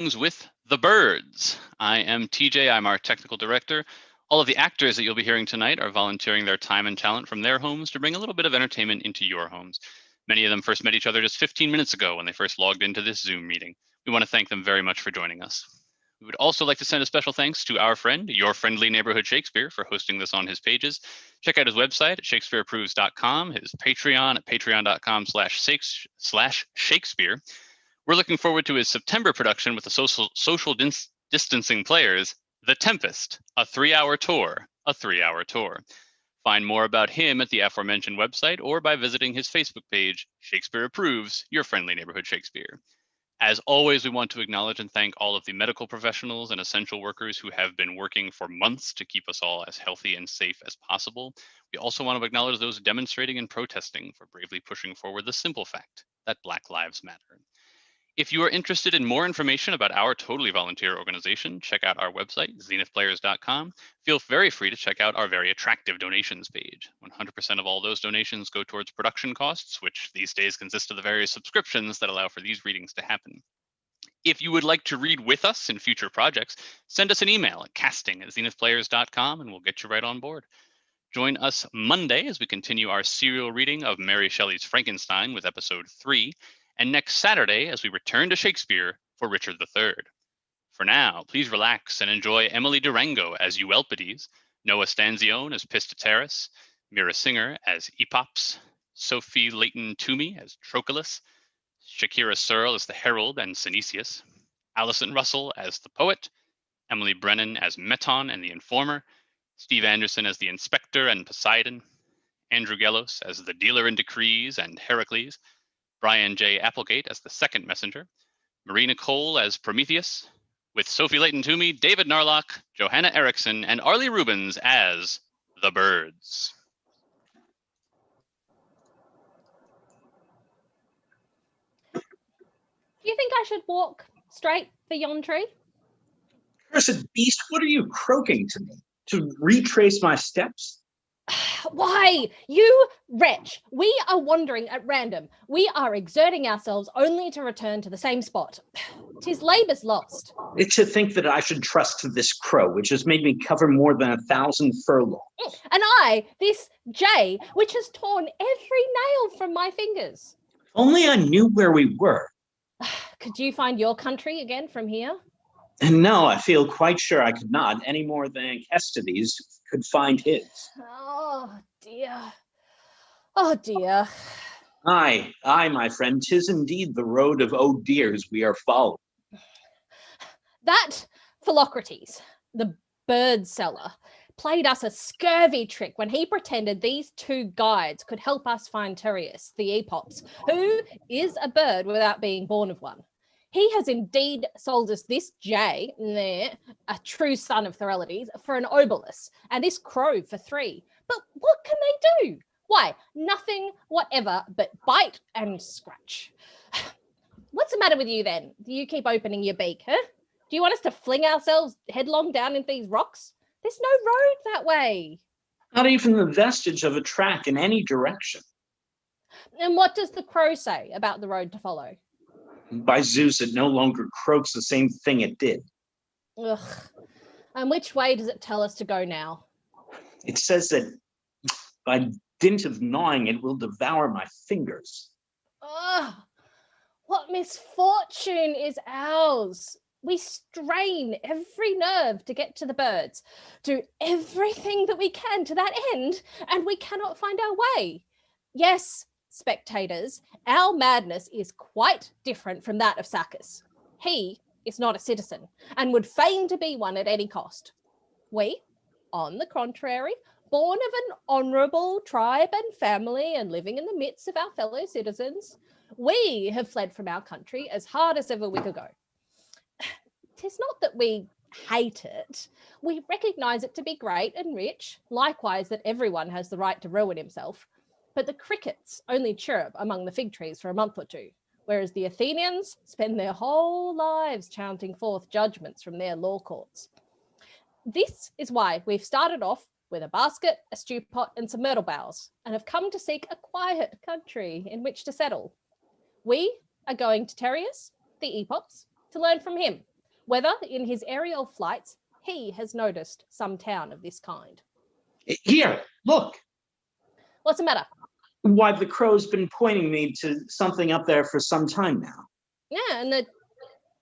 with the birds. I am TJ, I'm our technical director. All of the actors that you'll be hearing tonight are volunteering their time and talent from their homes to bring a little bit of entertainment into your homes. Many of them first met each other just 15 minutes ago when they first logged into this Zoom meeting. We want to thank them very much for joining us. We would also like to send a special thanks to our friend, Your Friendly Neighborhood Shakespeare, for hosting this on his pages. Check out his website at shakespeareapproves.com, his Patreon at patreon.com/Shakespeare. We're looking forward to his September production with the social distancing players, The Tempest, a 3-hour tour. Find more about him at the aforementioned website or by visiting his Facebook page, Shakespeare Approves, Your Friendly Neighborhood Shakespeare. As always, we want to acknowledge and thank all of the medical professionals and essential workers who have been working for months to keep us all as healthy and safe as possible. We also want to acknowledge those demonstrating and protesting for bravely pushing forward the simple fact that Black Lives Matter. If you are interested in more information about our totally volunteer organization, check out our website, zenithplayers.com. Feel very free to check out our very attractive donations page. 100% of all those donations go towards production costs, which these days consist of the various subscriptions that allow for these readings to happen. If you would like to read with us in future projects, send us an email at casting@zenithplayers.com and we'll get you right on board. Join us Monday as we continue our serial reading of Mary Shelley's Frankenstein with episode 3. And next Saturday as we return to Shakespeare for Richard III. For now, please relax and enjoy Emily Durango as Euelpides, Noah Stanzione as Pistateris, Mira Singer as Epops, Sophie Leighton Toomey as Trochilus, Shakira Searle as the Herald and Synesius, Alison Russell as the Poet, Emily Brennan as Meton and the Informer, Steve Anderson as the Inspector and Poseidon, Andrew Gellos as the Dealer in Decrees and Heracles, Brian J. Applegate as the Second Messenger, Marina Cole as Prometheus, with Sophie Leighton Toomey, David Narlock, Johanna Erickson, and Arlie Rubens as the Birds. Do you think I should walk straight for yon tree? Cursed beast, what are you croaking to me? To retrace my steps? Why, you wretch, we are wandering at random. We are exerting ourselves only to return to the same spot. 'Tis labour's lost. It's to think that I should trust to this crow, which has made me cover more than 1,000 furlongs. And I, this jay, which has torn every nail from my fingers. Only I knew where we were. Could you find your country again from here? And no, I feel quite sure I could not, any more than Castides could find his. Oh, dear. Oh, dear. Aye, my friend, 'tis indeed the road of oh dears we are following. That Philocrates, the bird seller, played us a scurvy trick when he pretended these two guides could help us find Tereus, the epops, who is a bird without being born of one. He has indeed sold us this jay, a true son of Thorealides, for an obolus, and this crow for 3. But what can they do? Why, nothing whatever but bite and scratch. What's the matter with you then? Do you keep opening your beak, huh? Do you want us to fling ourselves headlong down into these rocks? There's no road that way. Not even the vestige of a track in any direction. And what does the crow say about the road to follow? By Zeus, it no longer croaks the same thing it did. Ugh. And which way does it tell us to go now? It says that by dint of gnawing, it will devour my fingers. Ugh. What misfortune is ours? We strain every nerve to get to the birds, do everything that we can to that end, and we cannot find our way. Yes, spectators, our madness is quite different from that of Sacchus. He is not a citizen and would feign to be one at any cost. We, on the contrary, born of an honourable tribe and family and living in the midst of our fellow citizens, we have fled from our country as hard as ever we could go. 'Tis not that we hate it. We recognise it to be great and rich, likewise that everyone has the right to ruin himself. But the crickets only chirrup among the fig trees for a month or 2, whereas the Athenians spend their whole lives chanting forth judgments from their law courts. This is why we've started off with a basket, a stew pot, and some myrtle boughs, and have come to seek a quiet country in which to settle. We are going to Tereus, the epops, to learn from him whether in his aerial flights he has noticed some town of this kind. Here, look. What's the matter? Why, the crow's been pointing me to something up there for some time now. Yeah, and the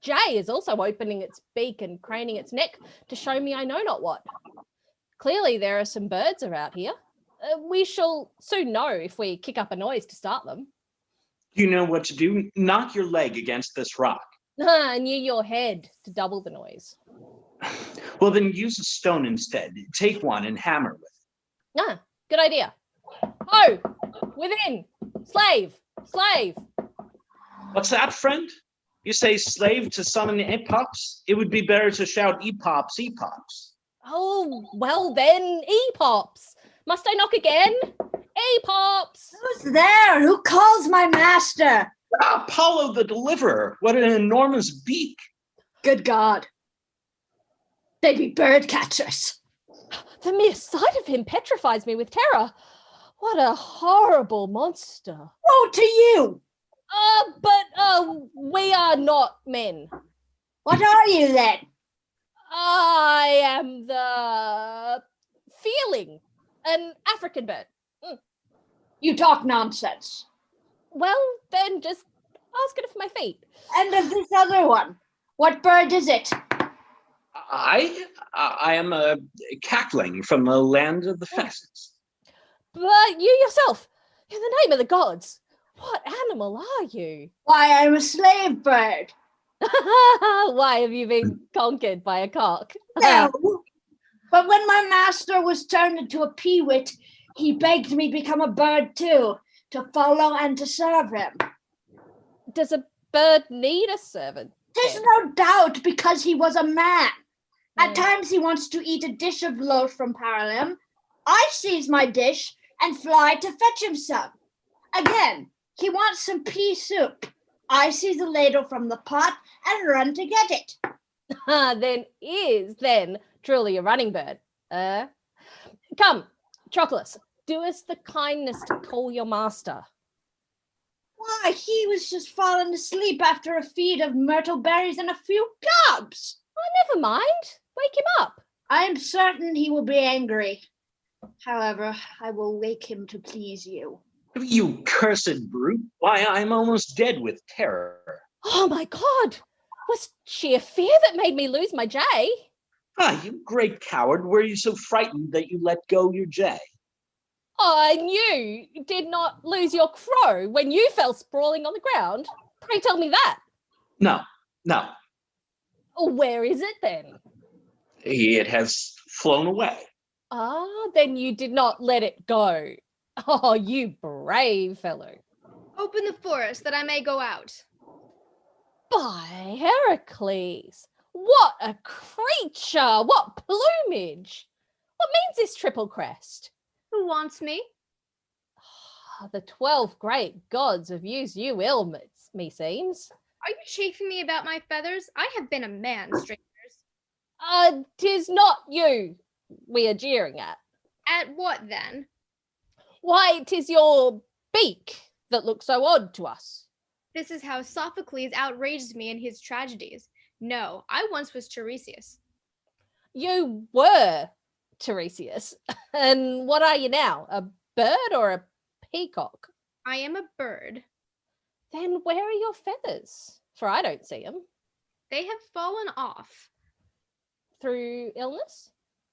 jay is also opening its beak and craning its neck to show me I know not what. Clearly there are some birds about here. We shall soon know if we kick up a noise to start them. You know what to do? Knock your leg against this rock. And your head to double the noise. Well, then use a stone instead. Take one and hammer with it. Ah, good idea. Oh, within! Slave! Slave! What's that, friend? You say slave to summon epops? It would be better to shout epops, epops. Oh, well then, epops! Must I knock again? Epops! Who's there? Who calls my master? Ah, Apollo the Deliverer. What an enormous beak. Good God. They be bird catchers. The mere sight of him petrifies me with terror. What a horrible monster. Woe to you! But we are not men. What are you then? I am the feeling, an African bird. You talk nonsense. Well, then just ask it for my feet. And of this other one, what bird is it? I am a cackling from the land of the pheasants. But you yourself, in the name of the gods, what animal are you? Why, I'm a slave bird. Why have you been conquered by a cock? No. But when my master was turned into a peewit, he begged me become a bird too, to follow and to serve him. Does a bird need a servant? There's no doubt because he was a man. At Yeah. times he wants to eat a dish of loaf from Paralim. I seize my dish and fly to fetch him some. Again, he wants some pea soup. I seize the ladle from the pot and run to get it. Then truly a running bird. Come, Chocolates, do us the kindness to call your master. Why, he was just falling asleep after a feed of myrtle berries and a few cobs. Never mind. Wake him up. I am certain he will be angry. However, I will wake him to please you. You cursed brute. Why, I'm almost dead with terror. Oh my God. Was sheer fear that made me lose my jay? Ah, you great coward. Were you so frightened that you let go your jay? And you did not lose your crow when you fell sprawling on the ground. Pray tell me that. No. Where is it then? It has flown away. Then you did not let it go. Oh, you brave fellow. Open the forest that I may go out. By Heracles, what a creature! What plumage! What means this triple crest? Who wants me? The 12 great gods have used you ill, meseems. Are you chaffing me about my feathers? I have been a man, strangers. 'Tis not you we are jeering at. At what then? Why, 'tis your beak that looks so odd to us. This is how Sophocles outraged me in his tragedies. No, I once was Tiresias. You were Tiresias, and what are you now? A bird or a peacock? I am a bird. Then where are your feathers? For I don't see them. They have fallen off. Through illness?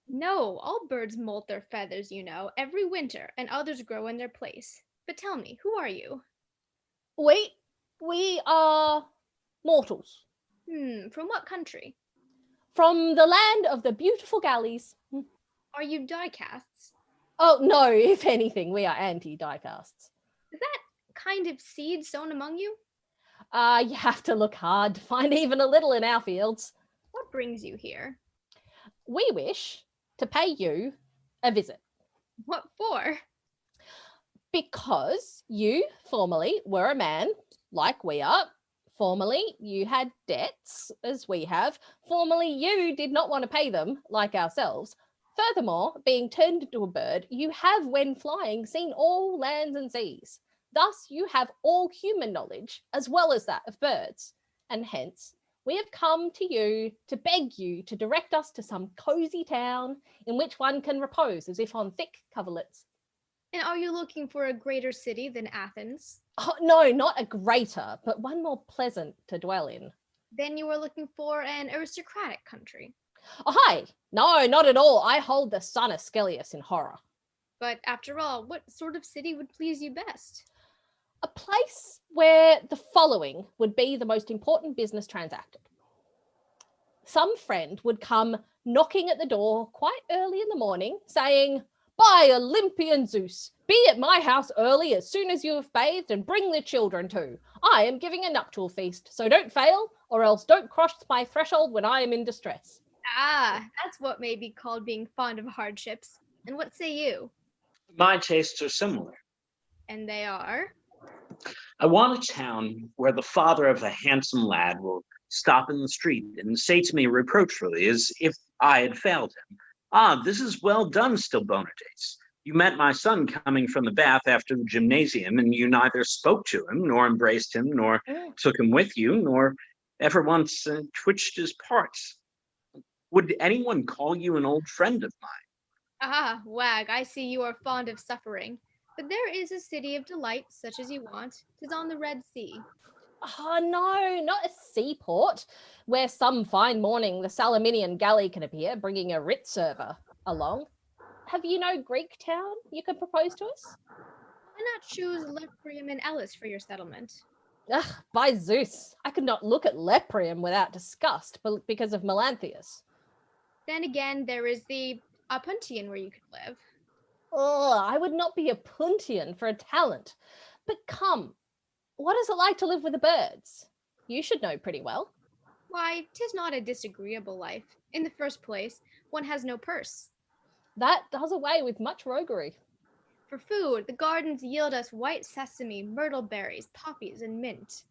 No, all birds molt their feathers, you know, every winter, and others grow in their place. But tell me, who are you? We are mortals. From what country? From the land of the beautiful galleys. Are you die-casts? Oh, no, if anything, we are anti-diecasts. Is that kind of seed sown among you? You have to look hard to find even a little in our fields. What brings you here? We wish to pay you a visit. What for? Because you formerly were a man, like we are. Formerly, you had debts, as we have. Formerly, you did not want to pay them, like ourselves. Furthermore, being turned into a bird, you have, when flying, seen all lands and seas. Thus, you have all human knowledge, as well as that of birds. And hence, We have come to you to beg you to direct us to some cozy town in which one can repose as if on thick coverlets. And are you looking for a greater city than Athens? Oh, no, not a greater, but one more pleasant to dwell in. Then you are looking for an aristocratic country. Oh, hi! No, not at all. I hold the son Asclepius in horror. But after all, what sort of city would please you best? A place where the following would be the most important business transacted. Some friend would come knocking at the door quite early in the morning, saying, "By Olympian Zeus, be at my house early as soon as you have bathed and bring the children too. I am giving a nuptial feast, so don't fail, or else don't cross my threshold when I am in distress." Ah, that's what may be called being fond of hardships. And what say you? My tastes are similar. And they are? I want a town where the father of a handsome lad will stop in the street and say to me reproachfully, as if I had failed him, "Ah, this is well done, still Bonates. You met my son coming from the bath after the gymnasium, and you neither spoke to him, nor embraced him, nor took him with you, nor ever once twitched his parts. Would anyone call you an old friend of mine?" Ah, wag, I see you are fond of suffering. But there is a city of delight, such as you want. 'Tis on the Red Sea. Oh, no, not a seaport, where some fine morning the Salaminian galley can appear, bringing a writ server along. Have you no Greek town you could propose to us? Why not choose Leprium and Elis for your settlement? Ugh, by Zeus, I could not look at Leprium without disgust because of Melanthius. Then again, there is the Apuntian where you could live. Oh, I would not be a Puntian for a talent. But come, what is it like to live with the birds? You should know pretty well. Why, 'tis not a disagreeable life. In the first place, one has no purse. That does away with much roguery. For food, the gardens yield us white sesame, myrtle berries, poppies, and mint.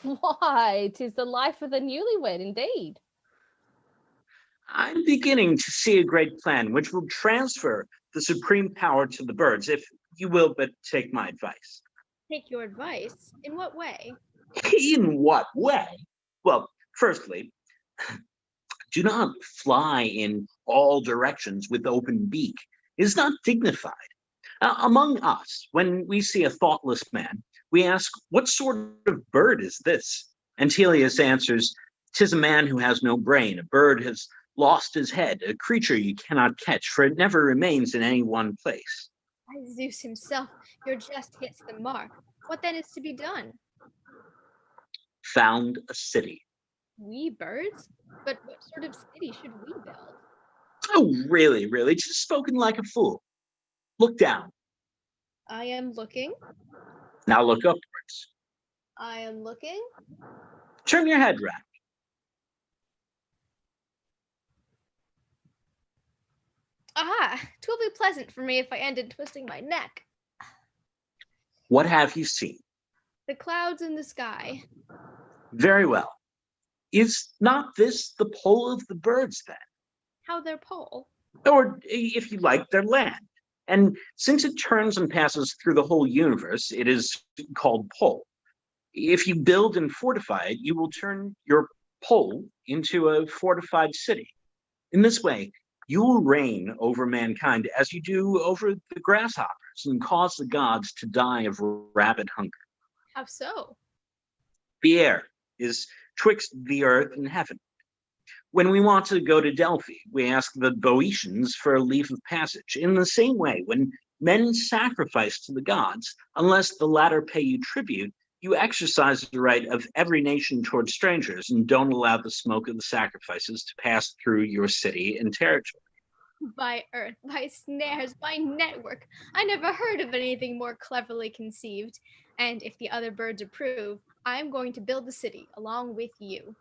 Why, 'tis the life of the newlywed indeed. I'm beginning to see a great plan which will transfer the supreme power to the birds, if you will but take my advice. Take your advice? In what way? In what way? Well, firstly, do not fly in all directions with open beak. It is not dignified. Among us, when we see a thoughtless man, we ask, "What sort of bird is this?" And Helios answers, "'Tis a man who has no brain. A bird has lost his head, a creature you cannot catch, for it never remains in any one place." By Zeus himself, your jest hits the mark. What then is to be done? Found a city. We birds? But what sort of city should we build? Oh, really, just spoken like a fool. Look down. I am looking. Now look upwards. I am looking. Turn your head round. Aha! 'Twill be pleasant for me if I ended twisting my neck. What have you seen? The clouds in the sky. Very well. Is not this the pole of the birds, then? How their pole? Or, if you like, their land. And since it turns and passes through the whole universe, it is called pole. If you build and fortify it, you will turn your pole into a fortified city. In this way, you will reign over mankind as you do over the grasshoppers and cause the gods to die of rabid hunger. How so? The air is twixt the earth and heaven. When we want to go to Delphi, we ask the Boeotians for a leave of passage. In the same way, when men sacrifice to the gods, unless the latter pay you tribute, you exercise the right of every nation toward strangers and don't allow the smoke of the sacrifices to pass through your city and territory. By earth, by snares, by network. I never heard of anything more cleverly conceived. And if the other birds approve, I'm going to build the city along with you.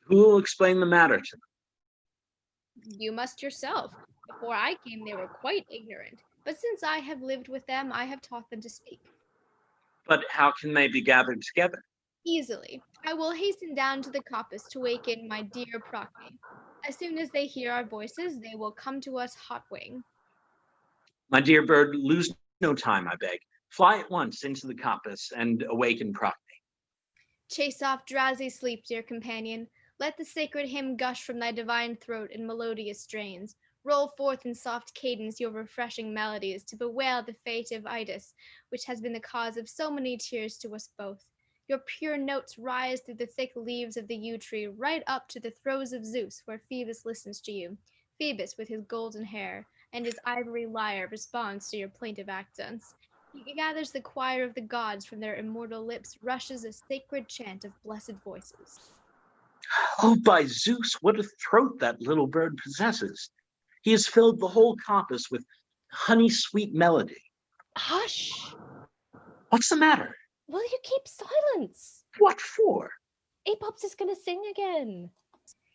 Who will explain the matter to them? You must yourself. Before I came, they were quite ignorant. But since I have lived with them, I have taught them to speak. But how can they be gathered together? Easily. I will hasten down to the coppice to waken my dear Procne. As soon as they hear our voices, they will come to us hot wing. My dear bird, lose no time, I beg. Fly at once into the coppice and awaken Procne. Chase off drowsy sleep, dear companion. Let the sacred hymn gush from thy divine throat in melodious strains. Roll forth in soft cadence your refreshing melodies to bewail the fate of Idas, which has been the cause of so many tears to us both. Your pure notes rise through the thick leaves of the yew tree right up to the throes of Zeus, where Phoebus listens to you. Phoebus with his golden hair and his ivory lyre responds to your plaintive accents. He gathers the choir of the gods from their immortal lips, rushes a sacred chant of blessed voices. Oh, by Zeus, what a throat that little bird possesses. He has filled the whole coppice with honey-sweet melody. Hush! What's the matter? Will you keep silence? What for? Epops is going to sing again.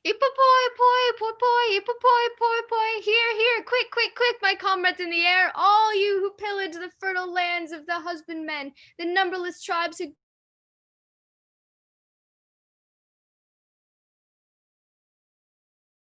Ipopoi, poi, poi, poi, ipopoi, poi, poi, here, quick, quick, quick, my comrades in the air, all you who pillage the fertile lands of the husbandmen, the numberless tribes who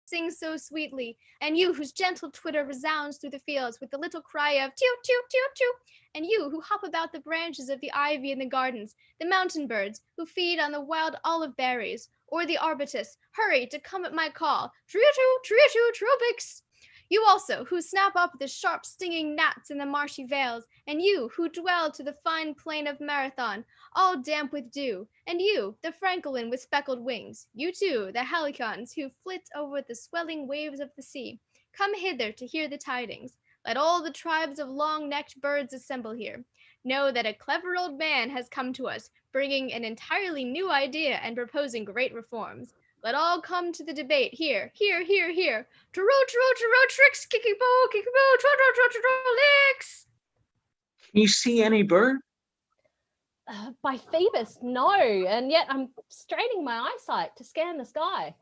sing so sweetly, and you whose gentle twitter resounds through the fields with the little cry of toot, toot, toot, toot, and you who hop about the branches of the ivy in the gardens, the mountain birds who feed on the wild olive berries, or the arbutus, hurry to come at my call, trio, trobix. You also, who snap up the sharp stinging gnats in the marshy vales, and you who dwell to the fine plain of Marathon, all damp with dew, and you, the francolin with speckled wings, you too, the halicons who flit over the swelling waves of the sea, come hither to hear the tidings. Let all the tribes of long-necked birds assemble here. Know that a clever old man has come to us, bringing an entirely new idea and proposing great reforms. Let all come to the debate here. Turo, tricks, kikibo, tro, licks. Can you see any bird? By Phoebus, no, and yet I'm straining my eyesight to scan the sky.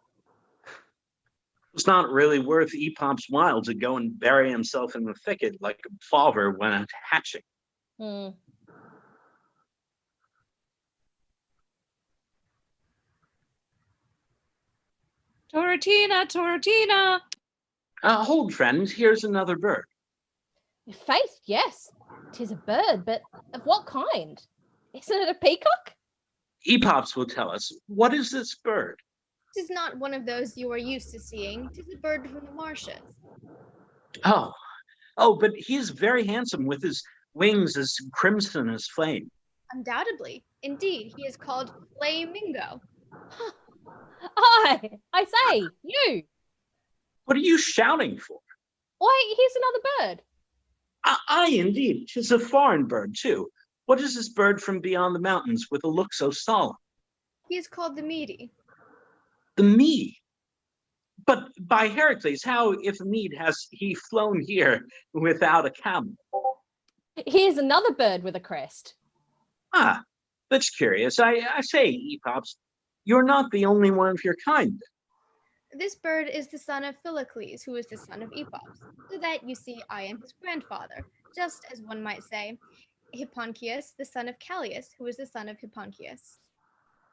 It's not really worth Epop's while to go and bury himself in the thicket like a plover when hatching. Hmm. Toratina! Hold, friend, here's another bird. Faith, yes, 'tis a bird, but of what kind? Isn't it a peacock? Epops will tell us. What is this bird? This is not one of those you are used to seeing. 'Tis a bird from the marshes. Oh, but he is very handsome with his wings as crimson as flame. Undoubtedly. Indeed, he is called Flamingo. I say, you. What are you shouting for? Why, here's another bird. Aye, indeed. 'Tis a foreign bird, too. What is this bird from beyond the mountains with a look so solemn? He is called the Meady. The mead. But by Heracles, how, if a mead, has he flown here without a camel? Here's another bird with a crest. Ah, that's curious. I say, Epops, you're not the only one of your kind. This bird is the son of Philocles, who is the son of Epops. So that, you see, I am his grandfather, just as one might say, Hipponchius, the son of Callias, who is the son of Hipponchius.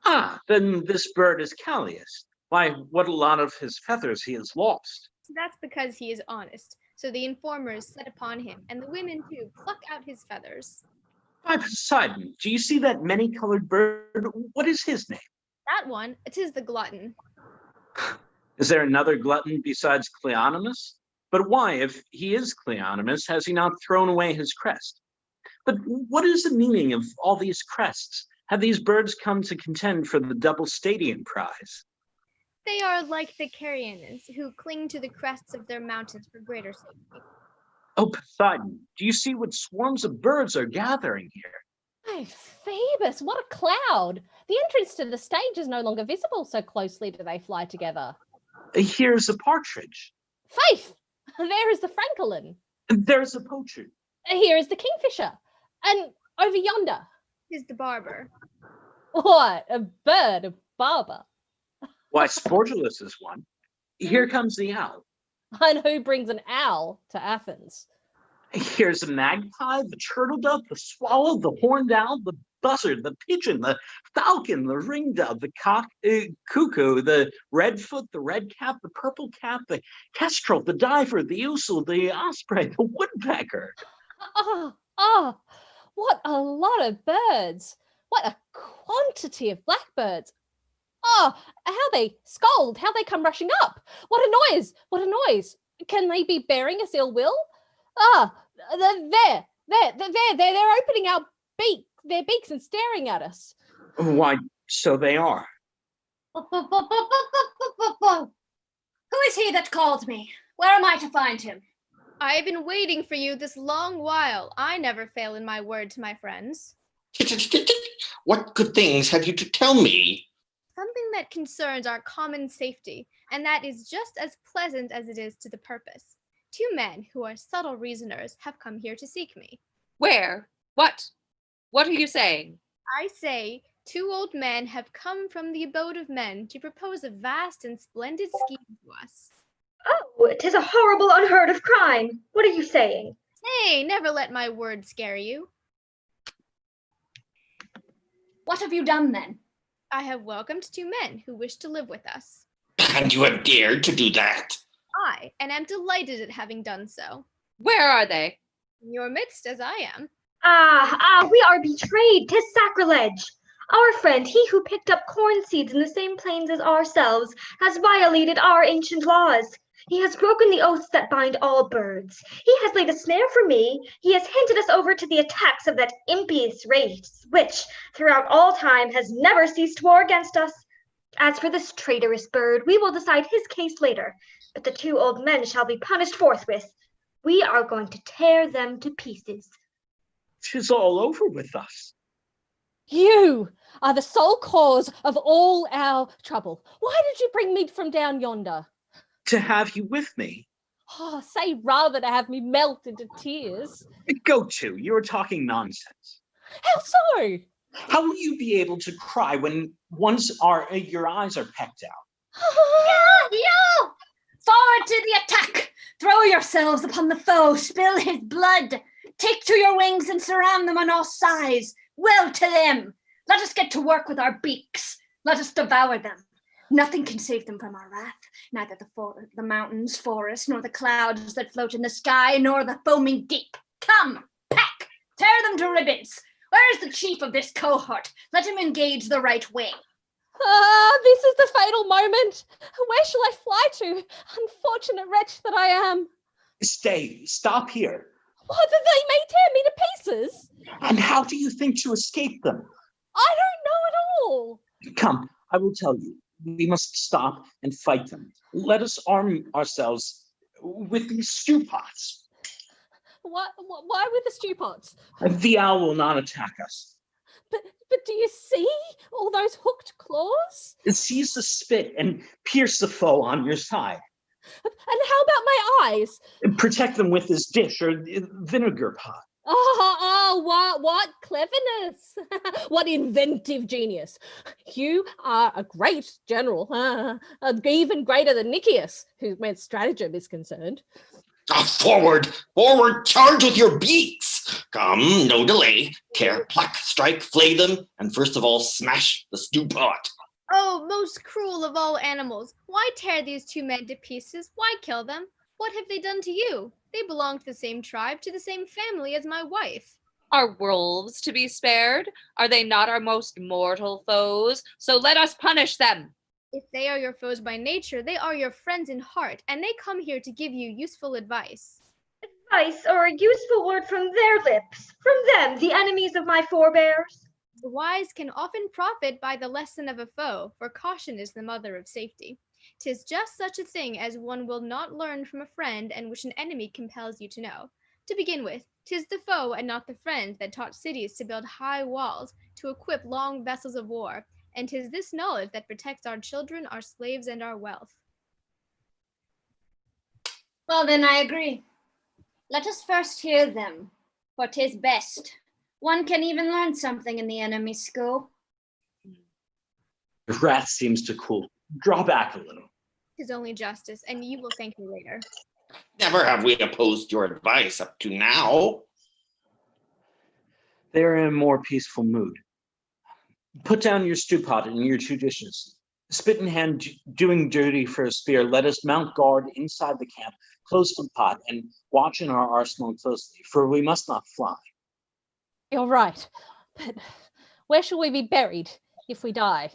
Ah, then this bird is Callias. Why, what a lot of his feathers he has lost. So that's because he is honest. So the informers set upon him, and the women too pluck out his feathers. By Poseidon, do you see that many-colored bird? What is his name? That one, it is the glutton. Is there another glutton besides Cleonymus? But why, if he is Cleonymus, has he not thrown away his crest? But what is the meaning of all these crests? Have these birds come to contend for the double stadium prize? They are like the Carians, who cling to the crests of their mountains for greater safety. Oh, Poseidon, do you see what swarms of birds are gathering here? Oh, Phoebus, what a cloud. The entrance to the stage is no longer visible, so closely do they fly together. Here's a partridge. Faith, there is the francolin. There's a poacher. Here is the kingfisher. And over yonder. Is the barber. What, a bird, a barber. Why, Sportulus is one. Here comes the owl. And who brings an owl to Athens? Here's a magpie, the turtle dove, the swallow, the horned owl, the buzzard, the pigeon, the falcon, the ringdove, the cuckoo, the redfoot, the redcap, the purple cap, the kestrel, the diver, the ouzel, the osprey, the woodpecker. Oh, what a lot of birds. What a quantity of blackbirds. Oh, how they scold, how they come rushing up. What a noise, what a noise. Can they be bearing us ill will? Ah, they're opening their beaks and staring at us. Why, so they are. Who is he that called me? Where am I to find him? I have been waiting for you this long while. I never fail in my word to my friends. What good things have you to tell me? Something that concerns our common safety, and that is just as pleasant as it is to the purpose. 2 men who are subtle reasoners have come here to seek me. Where? What? What are you saying? I say 2 old men have come from the abode of men to propose a vast and splendid scheme to us. Oh, 'tis a horrible, unheard of crime. What are you saying? Nay, never let my words scare you. What have you done then? I have welcomed 2 men who wish to live with us. And you have dared to do that? I, and am delighted at having done so. Where are they? In your midst, as I am. We are betrayed. 'Tis sacrilege. Our friend, he who picked up corn seeds in the same plains as ourselves, has violated our ancient laws. He has broken the oaths that bind all birds. He has laid a snare for me. He has handed us over to the attacks of that impious race, which, throughout all time, has never ceased war against us. As for this traitorous bird, we will decide his case later, but the 2 old men shall be punished forthwith. We are going to tear them to pieces. 'Tis all over with us. You are the sole cause of all our trouble. Why did you bring me from down yonder? To have you with me. Oh, say rather to have me melt into tears. Go to, you're talking nonsense. How so? How will you be able to cry when once your eyes are pecked out? You! Forward to the attack! Throw yourselves upon the foe, spill his blood. Take to your wings and surround them on all sides. Well to them! Let us get to work with our beaks. Let us devour them. Nothing can save them from our wrath, neither the mountains, forests, nor the clouds that float in the sky, nor the foaming deep. Come, pack, tear them to ribbons. Where is the chief of this cohort? Let him engage the right wing. This is the fatal moment. Where shall I fly to? Unfortunate wretch that I am. Stop here. What, they may tear me to pieces? And how do you think to escape them? I don't know at all. Come, I will tell you. We must stop and fight them. Let us arm ourselves with these stew pots. Why with the stew pots? The owl will not attack us. But do you see all those hooked claws? Seize the spit and pierce the foe on your side. And how about my eyes? Protect them with this dish or vinegar pot. What cleverness. What inventive genius. You are a great general, even greater than Nicias, where stratagem is concerned. Forward, charge with your beaks. Come, no delay. Tear, pluck, strike, flay them, and first of all, smash the stew pot. Oh, most cruel of all animals. Why tear these 2 men to pieces? Why kill them? What have they done to you? They belong to the same tribe, to the same family as my wife. Are wolves to be spared? Are they not our most mortal foes? So let us punish them. If they are your foes by nature, they are your friends in heart, and they come here to give you useful advice. Advice or a useful word from their lips, from them, the enemies of my forebears. The wise can often profit by the lesson of a foe, for caution is the mother of safety. 'Tis just such a thing as one will not learn from a friend, and which an enemy compels you to know. To begin with, 'tis the foe and not the friend that taught cities to build high walls, to equip long vessels of war, and 'tis this knowledge that protects our children, our slaves, and our wealth. Well, then I agree. Let us first hear them, for 'tis best. One can even learn something in the enemy's school. The wrath seems to cool. Draw back a little. 'Tis only justice, and you will thank me later. Never have we opposed your advice up to now. They're in a more peaceful mood. Put down your stew pot and your 2 dishes. Spit in hand, doing duty for a spear, let us mount guard inside the camp, close to the pot, and watch in our arsenal closely, for we must not fly. You're right, but Where shall we be buried if we die?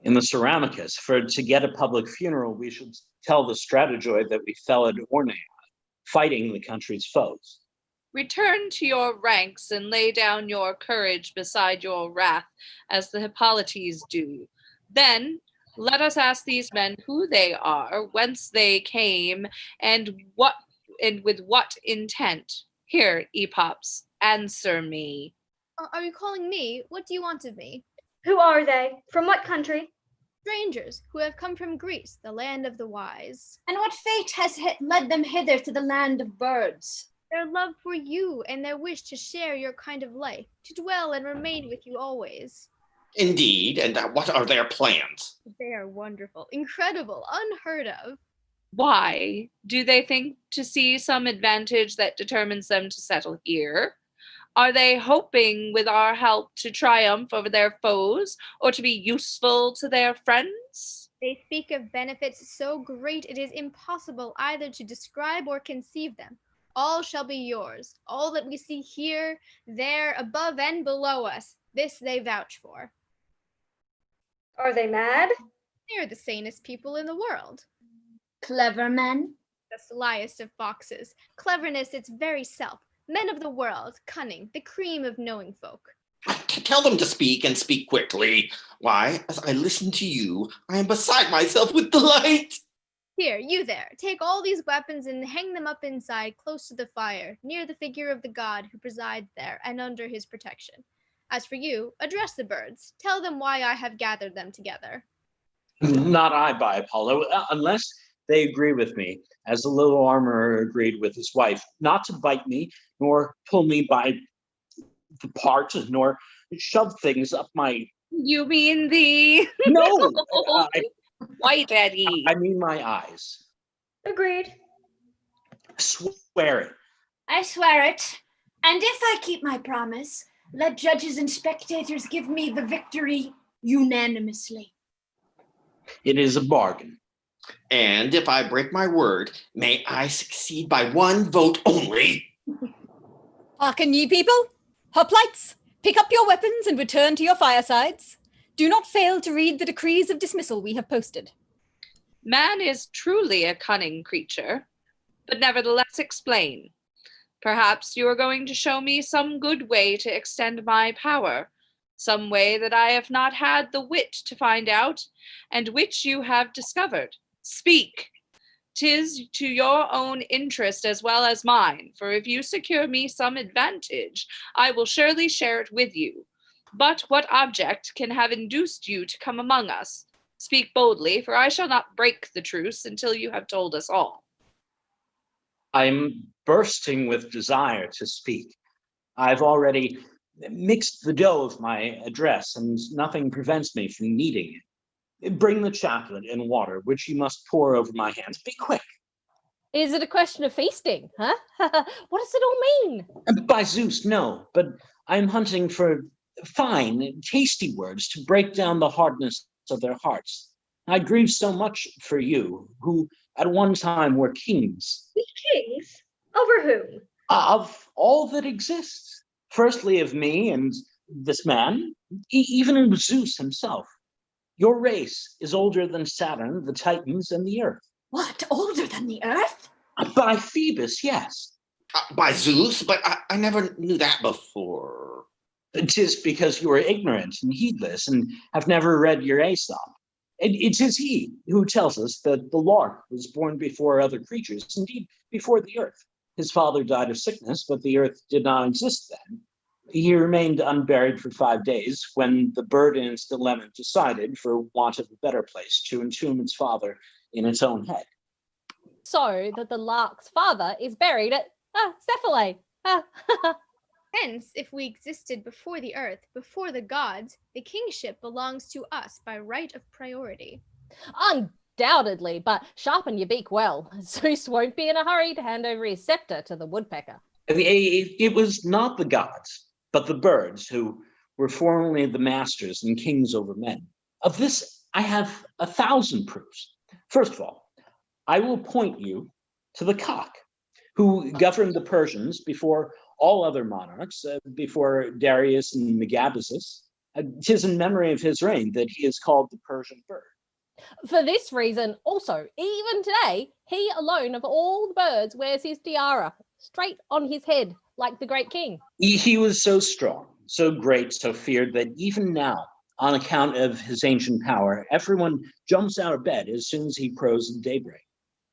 In the Ceramicus. For to get a public funeral, we should tell the strategoid that we fell at Ornea, fighting the country's foes. Return to your ranks and lay down your courage beside your wrath, as the Hippolytes do. Then let us ask these men who they are, whence they came, and with what intent. Here, epops, answer me. Are you calling me? What do you want of me? Who are they? From what country? Strangers who have come from Greece, the land of the wise. And what fate has led them hither to the land of birds? Their love for you and their wish to share your kind of life, to dwell and remain with you always. Indeed, and what are their plans? They are wonderful, incredible, unheard of. Why? Do they think to see some advantage that determines them to settle here? Are they hoping with our help to triumph over their foes or to be useful to their friends? They speak of benefits so great it is impossible either to describe or conceive them. All shall be yours. All that we see here, there, above and below us, this they vouch for. Are they mad? They are the sanest people in the world. Clever men? The slyest of foxes. Cleverness its very self. Men of the world, cunning, the cream of knowing folk. Tell them to speak and speak quickly. Why, as I listen to you, I am beside myself with delight. Here, you there, take all these weapons and hang them up inside, close to the fire, near the figure of the god who presides there and under his protection. As for you, address the birds. Tell them why I have gathered them together. Not I, by Apollo, unless they agree with me, as the little armorer agreed with his wife, not to bite me, nor pull me by the part, nor shove things up my... You mean the... No! White Eddie. I mean my eyes. Agreed. Swear it. I swear it. And if I keep my promise, let judges and spectators give me the victory unanimously. It is a bargain. And if I break my word, may I succeed by one vote only. Hearken, ye people. Hoplites, pick up your weapons and return to your firesides. Do not fail to read the decrees of dismissal we have posted. Man is truly a cunning creature, but nevertheless explain. Perhaps you are going to show me some good way to extend my power, some way that I have not had the wit to find out, and which you have discovered. Speak. 'Tis to your own interest as well as mine, for if you secure me some advantage, I will surely share it with you. But what object can have induced you to come among us? Speak boldly, for I shall not break the truce until you have told us all. I'm bursting with desire to speak. I've already mixed the dough of my address, and nothing prevents me from kneading it. Bring the chaplet and water, which you must pour over my hands. Be quick. Is it a question of feasting, huh? What does it all mean? By Zeus, no, but I'm hunting for fine, tasty words to break down the hardness of their hearts. I grieve so much for you, who at one time were kings. We kings? Over whom? Of all that exists. Firstly of me and this man, even of Zeus himself. Your race is older than Saturn, the Titans, and the Earth. What, older than the earth? By Phoebus, yes. By Zeus, but I never knew that before. 'Tis because you are ignorant and heedless and have never read your Aesop. It is he who tells us that the lark was born before other creatures, indeed before the earth. His father died of sickness, but the earth did not exist then. He remained unburied for 5 days when the bird in its dilemma decided, for want of a better place, to entomb its father in its own head. So that the lark's father is buried at Cephalae. Hence, if we existed before the earth, before the gods, the kingship belongs to us by right of priority. Undoubtedly, but sharpen your beak well. Zeus won't be in a hurry to hand over his scepter to the woodpecker. It was not the gods, but the birds who were formerly the masters and kings over men. Of this, I have 1,000 proofs. First of all, I will point you to the cock, who governed the Persians before all other monarchs before Darius and Megabusus. 'Tis in memory of his reign that he is called the Persian bird. For this reason, also, even today, he alone of all the birds wears his tiara straight on his head, like the great king. He was so strong, so great, so feared that even now, on account of his ancient power, everyone jumps out of bed as soon as he crows at daybreak.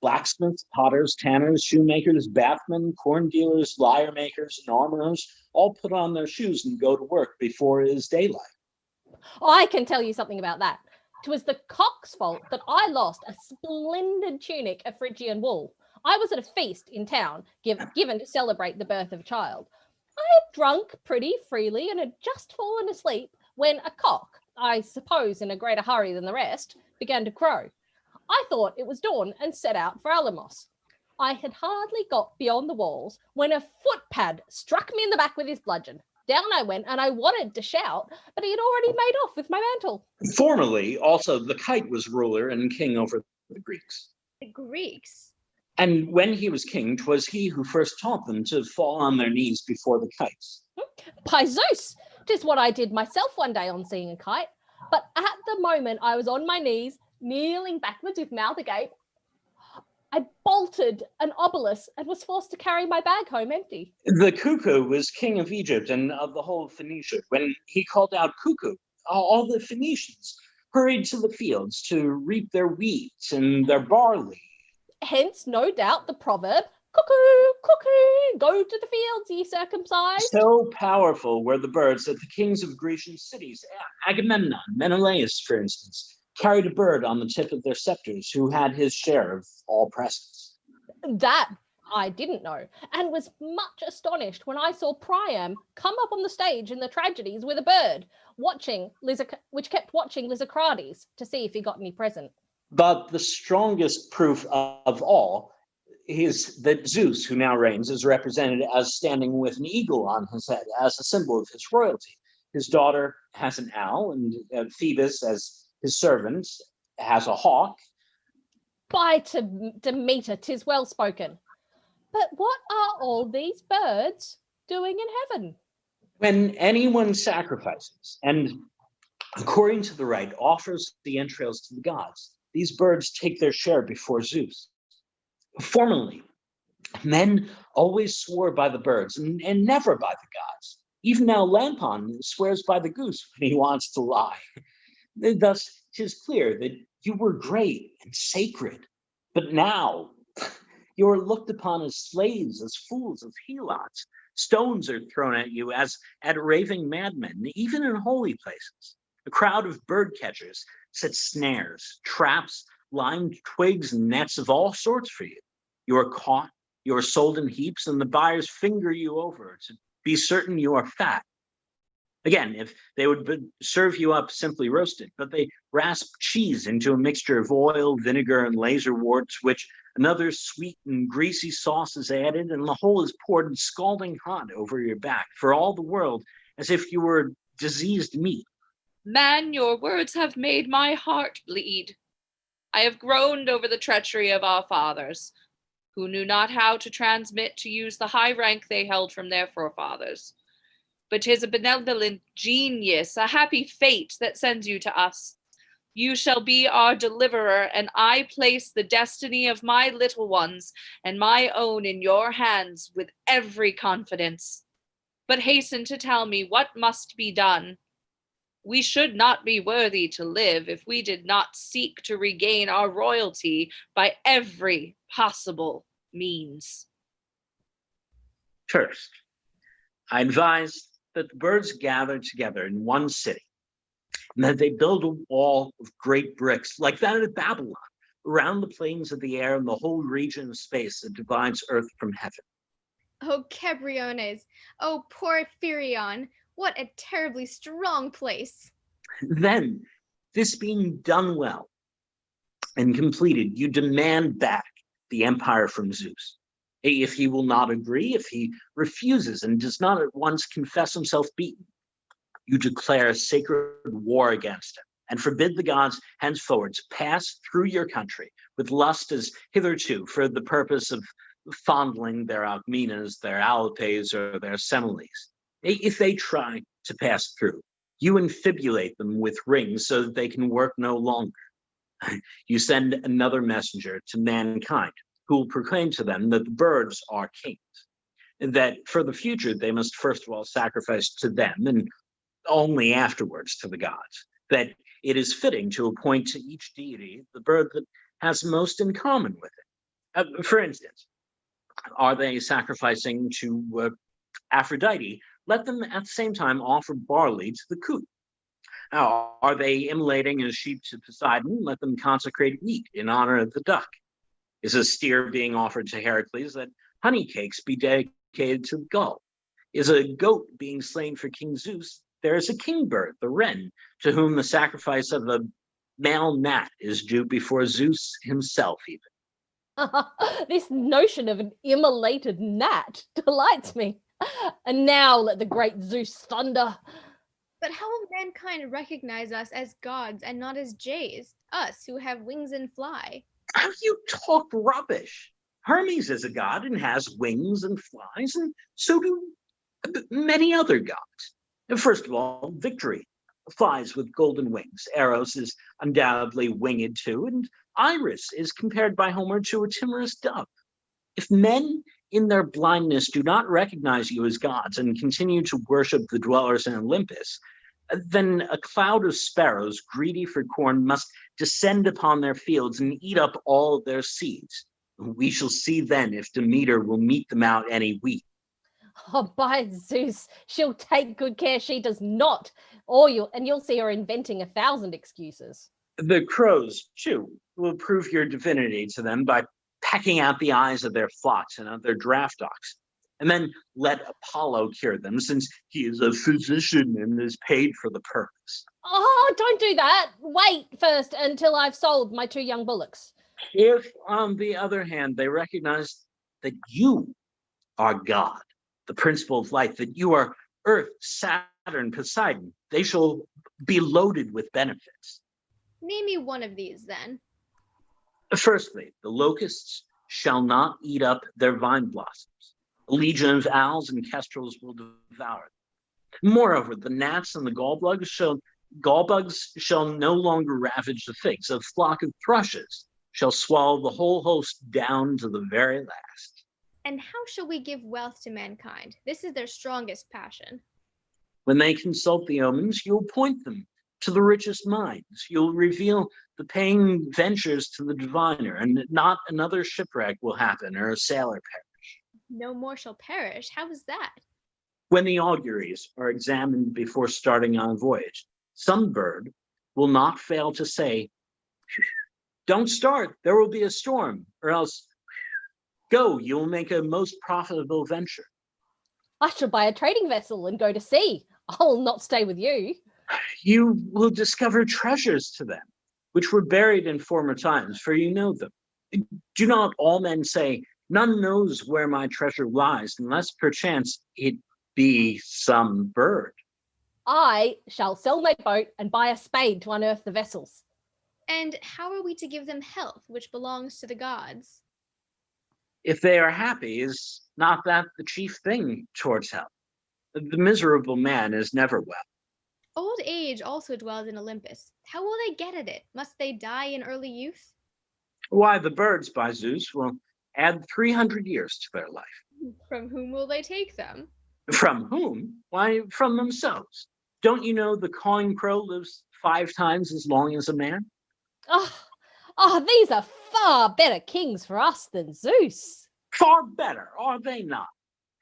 Blacksmiths, potters, tanners, shoemakers, bathmen, corn dealers, lyre makers, and armorers all put on their shoes and go to work before it is daylight. I can tell you something about that. 'Twas the cock's fault that I lost a splendid tunic of Phrygian wool. I was at a feast in town given to celebrate the birth of a child. I had drunk pretty freely and had just fallen asleep when a cock, I suppose in a greater hurry than the rest, began to crow. I thought it was dawn and set out for Alamos. I had hardly got beyond the walls when a footpad struck me in the back with his bludgeon. Down I went, and I wanted to shout, but he had already made off with my mantle. Formerly, also, the kite was ruler and king over the Greeks. The Greeks? And when he was king, 'twas he who first taught them to fall on their knees before the kites. By Zeus! 'Tis what I did myself one day on seeing a kite. But at the moment I was on my knees, kneeling backwards with mouth agape, I bolted an obelisk and was forced to carry my bag home empty. The cuckoo was king of Egypt and of the whole of Phoenicia. When he called out cuckoo, all the Phoenicians hurried to the fields to reap their wheat and their barley. Hence, no doubt, the proverb, cuckoo, cuckoo, go to the fields, ye circumcised. So powerful were the birds that the kings of Grecian cities, Agamemnon, Menelaus, for instance, carried a bird on the tip of their scepters who had his share of all presents. That I didn't know, and was much astonished when I saw Priam come up on the stage in the tragedies with a bird, which kept watching Lysicrades to see if he got any present. But the strongest proof of all is that Zeus, who now reigns, is represented as standing with an eagle on his head as a symbol of his royalty. His daughter has an owl, and Phoebus, as his servant, has a hawk. By Demeter, 'tis well spoken. But what are all these birds doing in heaven? When anyone sacrifices, and according to the rite, offers the entrails to the gods, these birds take their share before Zeus. Formerly, men always swore by the birds and never by the gods. Even now, Lampon swears by the goose when he wants to lie. Thus, 'tis clear that you were great and sacred, but now you are looked upon as slaves, as fools, as helots. Stones are thrown at you as at raving madmen, even in holy places. A crowd of bird catchers set snares, traps, lined twigs, and nets of all sorts for you. You are caught, you are sold in heaps, and the buyers finger you over to be certain you are fat. Again, if they would serve you up simply roasted, but they rasp cheese into a mixture of oil, vinegar, and laser warts, which another sweet and greasy sauce is added, and the whole is poured scalding hot over your back, for all the world, as if you were diseased meat. Man, your words have made my heart bleed. I have groaned over the treachery of our fathers, who knew not how to transmit to use the high rank they held from their forefathers. But 'tis a benevolent genius, a happy fate that sends you to us. You shall be our deliverer, and I place the destiny of my little ones and my own in your hands with every confidence. But hasten to tell me what must be done. We should not be worthy to live if we did not seek to regain our royalty by every possible means. First, I advise that the birds gather together in one city, and that they build a wall of great bricks like that of Babylon around the plains of the air and the whole region of space that divides earth from heaven. Oh, Cabriones. Oh, Porphyrion. What a terribly strong place. Then, this being done well and completed, you demand back the empire from Zeus. If he will not agree, if he refuses and does not at once confess himself beaten, you declare a sacred war against him and forbid the gods henceforward to pass through your country with lust as hitherto for the purpose of fondling their alcmenas, their alipes, or their similes. If they try to pass through, you infibulate them with rings so that they can work no longer. You send another messenger to mankind who will proclaim to them that the birds are kings, and that for the future they must first of all sacrifice to them and only afterwards to the gods, that it is fitting to appoint to each deity the bird that has most in common with it. For instance, are they sacrificing to Aphrodite? Let them at the same time offer barley to the coot. Are they immolating a sheep to Poseidon? Let them consecrate wheat in honor of the duck. Is a steer being offered to Heracles? Let honey cakes be dedicated to the gull. Is a goat being slain for King Zeus? There is a kingbird, the wren, to whom the sacrifice of a male gnat is due before Zeus himself even. This notion of an immolated gnat delights me. And now let the great Zeus thunder. But how will mankind recognize us as gods and not as jays, us who have wings and fly? How you talk rubbish. Hermes is a god and has wings and flies, and so do many other gods. First of all, Victory flies with golden wings. Eros is undoubtedly winged too, and Iris is compared by Homer to a timorous dove. If men in their blindness do not recognize you as gods and continue to worship the dwellers in Olympus, then a cloud of sparrows, greedy for corn, must descend upon their fields and eat up all their seeds. We shall see then if Demeter will mete them out any wheat. Oh, by Zeus, she'll take good care she does not. Or you'll see her inventing 1,000 excuses. The crows, too, will prove your divinity to them by pecking out the eyes of their flocks and of their draft ox. And then let Apollo cure them, since he is a physician and is paid for the purpose. Oh, don't do that. Wait first until I've sold my 2 young bullocks. If, on the other hand, they recognize that you are God, the principle of life, that you are Earth, Saturn, Poseidon, they shall be loaded with benefits. Name me one of these, then. Firstly, the locusts shall not eat up their vine blossoms. A legion of owls and kestrels will devour them. Moreover, the gnats and the gallbugs shall no longer ravage the figs. A flock of thrushes shall swallow the whole host down to the very last. And how shall we give wealth to mankind? This is their strongest passion. When they consult the omens, you'll point them to the richest minds. You'll reveal the paying ventures to the diviner, and not another shipwreck will happen or a sailor perish. No more shall perish. How is that? When the auguries are examined before starting on a voyage, some bird will not fail to say, "Don't start, there will be a storm," or else, "Go, you will make a most profitable venture." I shall buy a trading vessel and go to sea. I will not stay with you. You will discover treasures to them, which were buried in former times, for you know them. Do not all men say, "None knows where my treasure lies, unless perchance it be some bird"? I shall sell my boat and buy a spade to unearth the vessels. And how are we to give them health, which belongs to the gods? If they are happy, is not that the chief thing towards health? The miserable man is never well. Old age also dwells in Olympus. How will they get at it? Must they die in early youth? Why, the birds, by Zeus, will add 300 years to their life. From whom will they take them? From whom? Why, from themselves. Don't you know the cawing crow lives 5 times as long as a man? These are far better kings for us than Zeus. Far better, are they not?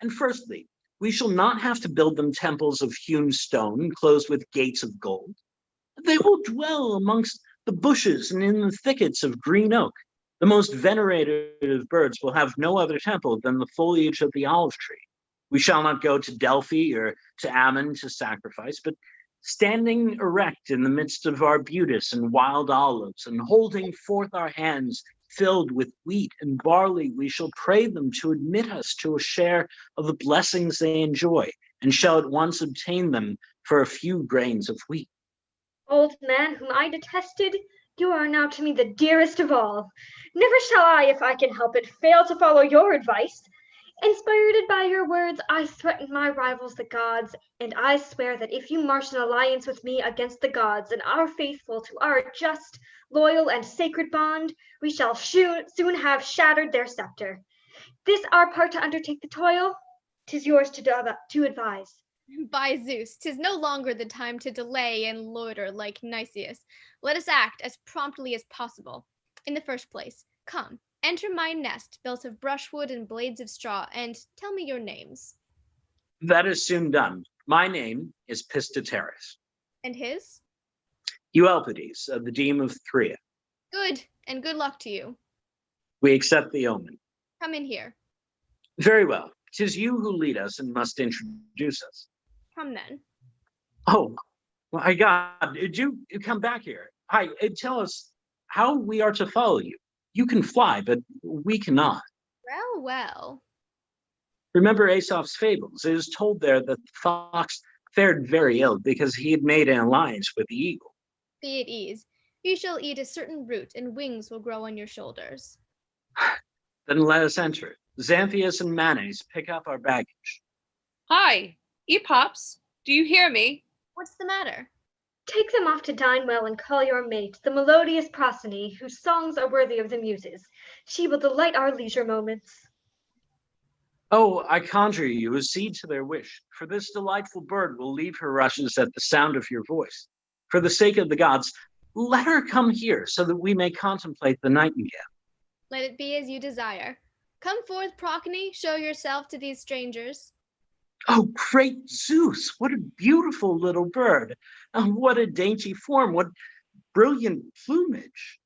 And firstly, we shall not have to build them temples of hewn stone, closed with gates of gold. They will dwell amongst the bushes and in the thickets of green oak. The most venerated of birds will have no other temple than the foliage of the olive tree. We shall not go to Delphi or to Ammon to sacrifice, but standing erect in the midst of arbutus and wild olives, and holding forth our hands filled with wheat and barley, we shall pray them to admit us to a share of the blessings they enjoy, and shall at once obtain them for a few grains of wheat. Old man whom I detested, You are now to me the dearest of all. Never shall I, if I can help it, fail to follow your advice. Inspired by your words, I threaten my rivals, the gods, and I swear that if you march an alliance with me against the gods and are faithful to our just, loyal, and sacred bond, we shall soon have shattered their scepter. This our part to undertake the toil, 'tis yours to advise. By Zeus, 'tis no longer the time to delay and loiter like Nicias. Let us act as promptly as possible. In the first place, come, enter my nest built of brushwood and blades of straw, and tell me your names. That is soon done. My name is Pistateris. And his? Euelpides, of the deme of Threa. Good, and good luck to you. We accept the omen. Come in here. Very well. 'Tis you who lead us and must introduce us. Come then. Oh, my God. Did you come back here? Hi, tell us how we are to follow you. You can fly, but we cannot. Well, well. Remember Aesop's fables. It is told there that the fox fared very ill because he had made an alliance with the eagle. Be at ease. You shall eat a certain root, and wings will grow on your shoulders. Then let us enter. Xanthias and Manes pick up our baggage. Hi, epops. Do you hear me? What's the matter? Take them off to dine well and call your mate, the melodious Procne, whose songs are worthy of the muses. She will delight our leisure moments. Oh, I conjure you, accede to their wish, for this delightful bird will leave her rushes at the sound of your voice. For the sake of the gods, let her come here so that we may contemplate the nightingale. Let it be as you desire. Come forth, Procne, show yourself to these strangers. Oh, great Zeus, what a beautiful little bird. What a dainty form, what brilliant plumage.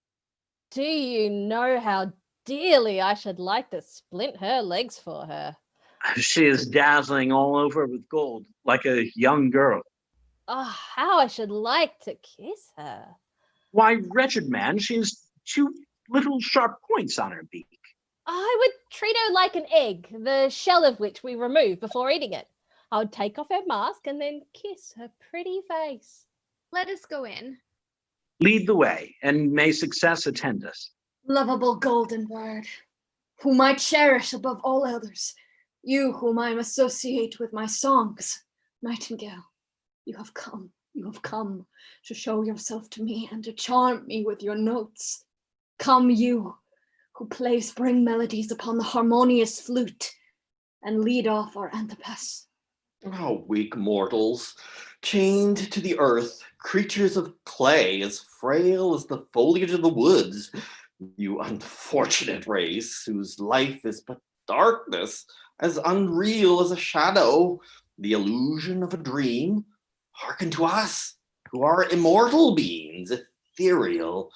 Do you know how dearly I should like to splint her legs for her? She is dazzling all over with gold, like a young girl. Oh, how I should like to kiss her. Why, wretched man, she has two little sharp points on her beak. I would treat her like an egg, the shell of which we remove before eating it. I would take off her mask and then kiss her pretty face. Let us go in. Lead the way, and may success attend us. Lovable golden bird, whom I cherish above all others, you whom I associate with my songs, nightingale, you have come to show yourself to me and to charm me with your notes. Come, you who play spring melodies upon the harmonious flute and lead off our Antipas. Oh, weak mortals, chained to the earth, creatures of clay, as frail as the foliage of the woods. You unfortunate race, whose life is but darkness, as unreal as a shadow, the illusion of a dream. Hearken to us, who are immortal beings, ethereal,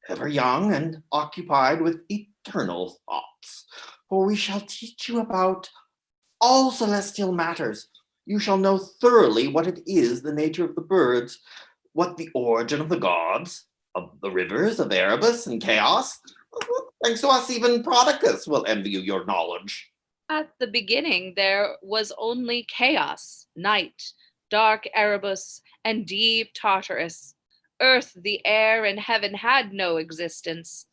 ever young and occupied with eternal thoughts. For we shall teach you about all celestial matters. You shall know thoroughly what it is, the nature of the birds, what the origin of the gods, of the rivers of Erebus and Chaos. Thanks to us, even Prodicus will envy you your knowledge. At the beginning, there was only chaos, night, dark Erebus, and deep Tartarus. Earth, the air, and heaven had no existence.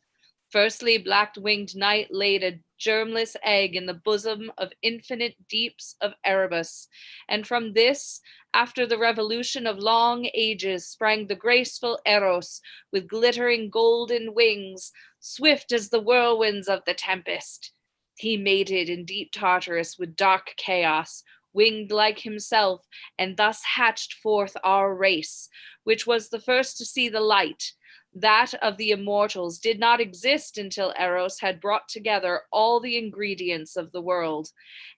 Firstly, black-winged night laid a germless egg in the bosom of infinite deeps of Erebus, and from this, after the revolution of long ages, sprang the graceful Eros with glittering golden wings, swift as the whirlwinds of the tempest. He mated in deep Tartarus with dark chaos, winged like himself, and thus hatched forth our race, which was the first to see the light. That of the immortals did not exist until Eros had brought together all the ingredients of the world,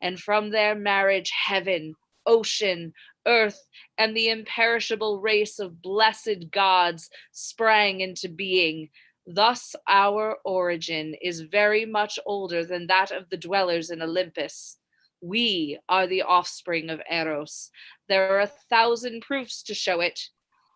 and from their marriage heaven, ocean, earth, and the imperishable race of blessed gods sprang into being. Thus our origin is very much older than that of the dwellers in Olympus. We are the offspring of Eros. There are 1,000 proofs to show it.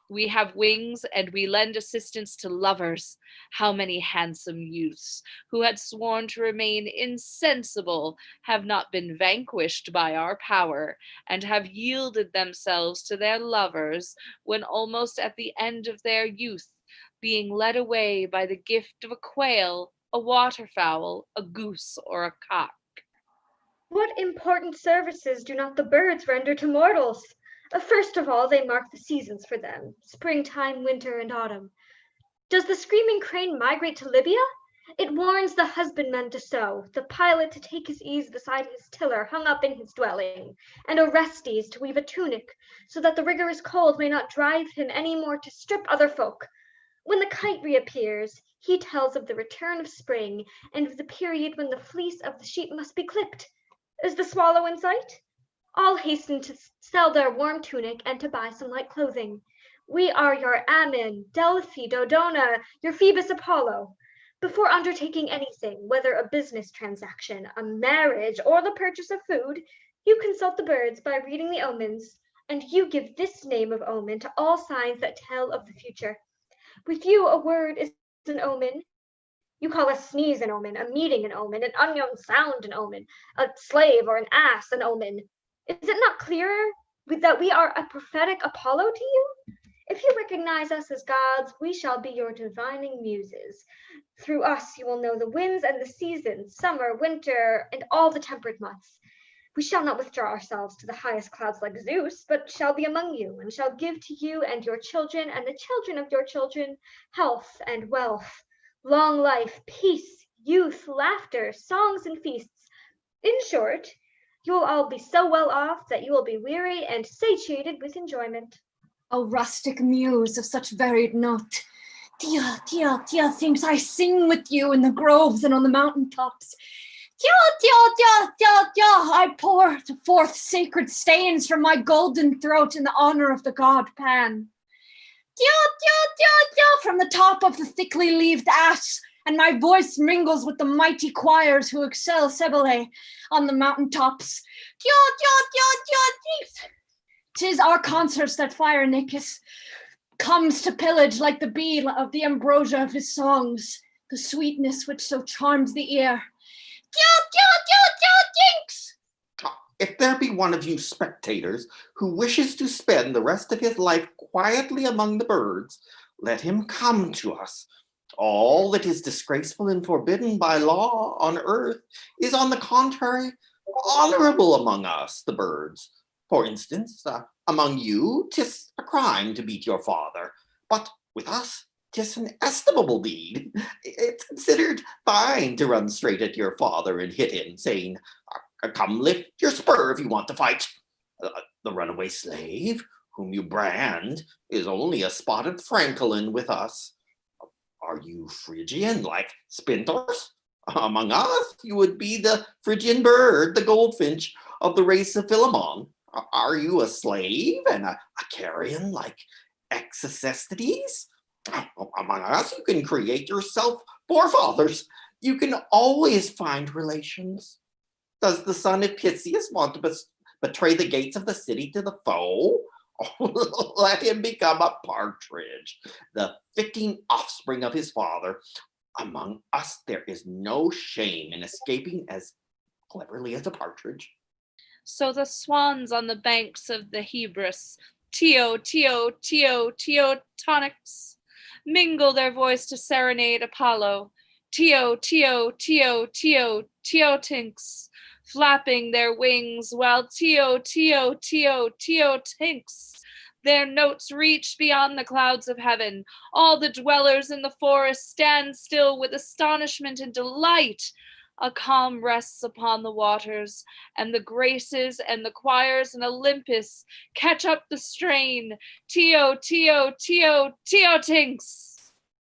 We have wings and we lend assistance to lovers. How many handsome youths who had sworn to remain insensible have not been vanquished by our power and have yielded themselves to their lovers when almost at the end of their youth. being led away by the gift of a quail, a waterfowl, a goose, or a cock. What important services do not the birds render to mortals? First of all, they mark the seasons for them, springtime, winter, and autumn. Does the screaming crane migrate to Libya? It warns the husbandman to sow, the pilot to take his ease beside his tiller hung up in his dwelling, and Orestes to weave a tunic, so that the rigorous cold may not drive him any more to strip other folk. When the kite reappears, he tells of the return of spring, and of the period when the fleece of the sheep must be clipped. Is the swallow in sight? All hasten to sell their warm tunic and to buy some light clothing. We are your Ammon, Delphi, Dodona, your Phoebus Apollo. Before undertaking anything, whether a business transaction, a marriage, or the purchase of food, you consult the birds by reading the omens, and you give this name of omen to all signs that tell of the future. With you, a word is an omen. You call a sneeze an omen, a meeting an omen, an unknown sound an omen, a slave or an ass an omen. Is it not clearer that we are a prophetic Apollo to you? If you recognize us as gods, we shall be your divining muses. Through us you will know the winds and the seasons, summer, winter, and all the temperate months. We shall not withdraw ourselves to the highest clouds like Zeus, but shall be among you, and shall give to you and your children and the children of your children health and wealth, long life, peace, youth, laughter, songs, and feasts. In short, you will all be so well off that you will be weary and satiated with enjoyment. O rustic muse of such varied note, Tia thinks I sing with you in the groves and on the mountain tops. Tia, I pour forth sacred stains from my golden throat in the honor of the god Pan. Tia, from the top of the thickly leaved ash, and my voice mingles with the mighty choirs who excel Cybele on the mountain tops. Tia, 'tis our concerts that Pheronicus comes to pillage like the bee of the ambrosia of his songs, the sweetness which so charms the ear. Jinx! If there be one of you spectators who wishes to spend the rest of his life quietly among the birds, let him come to us. All that is disgraceful and forbidden by law on earth is, on the contrary, honorable among us, the birds. For instance, among you, 'tis a crime to beat your father, but with us, 'tis an estimable deed. It's considered fine to run straight at your father and hit him, saying, "Come, lift your spur if you want to fight." The runaway slave, whom you brand, is only a spotted francolin with us. Are you Phrygian, like Spintors? Among us, you would be the Phrygian bird, the goldfinch of the race of Philemon. Are you a slave and a carrion like Exocestes? Among us, you can create yourself forefathers. You can always find relations. Does the son of Pythias want to betray the gates of the city to the foe? Oh, let him become a partridge, the fitting offspring of his father. Among us, there is no shame in escaping as cleverly as a partridge. So the swans on the banks of the Hebrus, tonics, mingle their voice to serenade Apollo. Tinks, flapping their wings, while tinks. Their notes reach beyond the clouds of heaven. All the dwellers in the forest stand still with astonishment and delight. A calm rests upon the waters, and the graces and the choirs in Olympus catch up the strain. Tinks.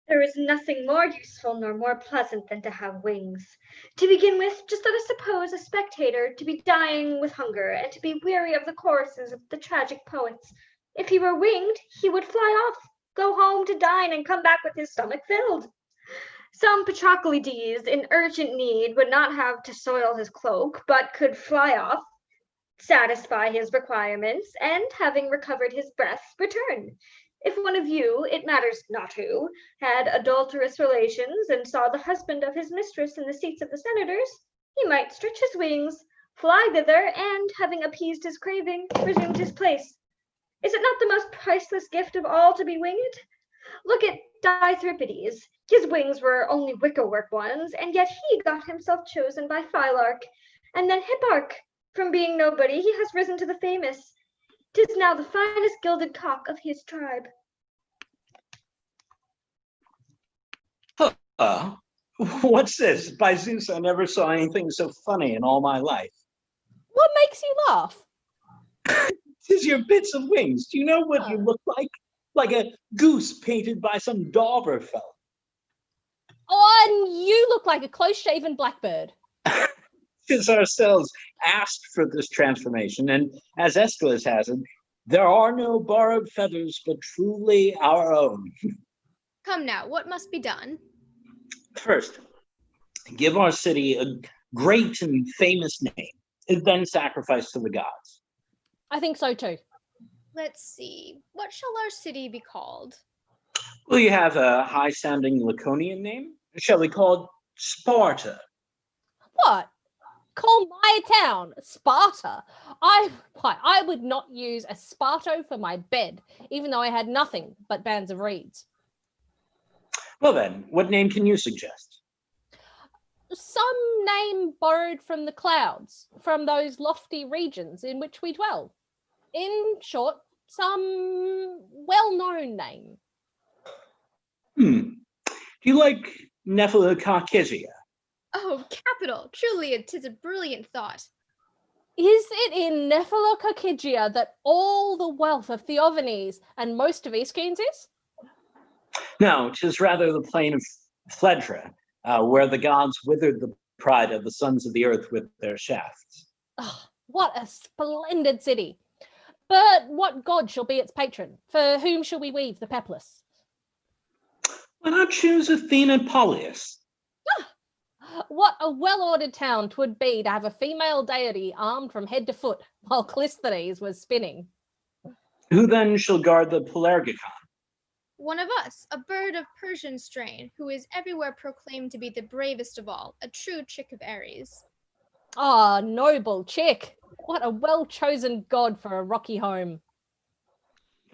There is nothing more useful nor more pleasant than to have wings. To begin with, just let us suppose a spectator to be dying with hunger and to be weary of the choruses of the tragic poets. If he were winged, he would fly off, go home to dine, and come back with his stomach filled. Some Patroclides in urgent need would not have to soil his cloak, but could fly off, satisfy his requirements, and having recovered his breath, return. If one of you, it matters not who, had adulterous relations and saw the husband of his mistress in the seats of the senators, he might stretch his wings, fly thither, and, having appeased his craving, resumed his place. Is it not the most priceless gift of all to be winged? Look at Dithripides. His wings were only wickerwork ones, and yet he got himself chosen by Phylarch. And then Hipparch. From being nobody, he has risen to the famous. 'Tis now the finest gilded cock of his tribe. What's this? By Zeus, I never saw anything so funny in all my life. What makes you laugh? 'Tis your bits of wings. Do you know what you look like? Like a goose painted by some dauber fellow. Oh, and you look like a close-shaven blackbird. 'Tis ourselves asked for this transformation, and as Aeschylus has it, there are no borrowed feathers, but truly our own. Come now, what must be done? First, give our city a great and famous name, and then sacrifice to the gods. I think so too. Let's see. What shall our city be called? Will you have a high-sounding Laconian name? Shall we call it Sparta? What? Call my town Sparta? I would not use a Sparto for my bed, even though I had nothing but bands of reeds. Well then, what name can you suggest? Some name borrowed from the clouds, from those lofty regions in which we dwell. In short, some well-known name. Do you like Nephelocaucasia? Oh, capital! Truly, it is a brilliant thought. Is it in Nephelocaucasia that all the wealth of Theophanes and most of Aeschines is? No, 'tis rather the plain of Phaedra, where the gods withered the pride of the sons of the earth with their shafts. Oh, what a splendid city. But what god shall be its patron? For whom shall we weave the peplus? Why not choose Athena Polius? What a well-ordered town 'twould be to have a female deity armed from head to foot while Clisthenes was spinning. Who then shall guard the Pelargicon? One of us, a bird of Persian strain, who is everywhere proclaimed to be the bravest of all, a true chick of Ares. Ah, noble chick. What a well-chosen god for a rocky home.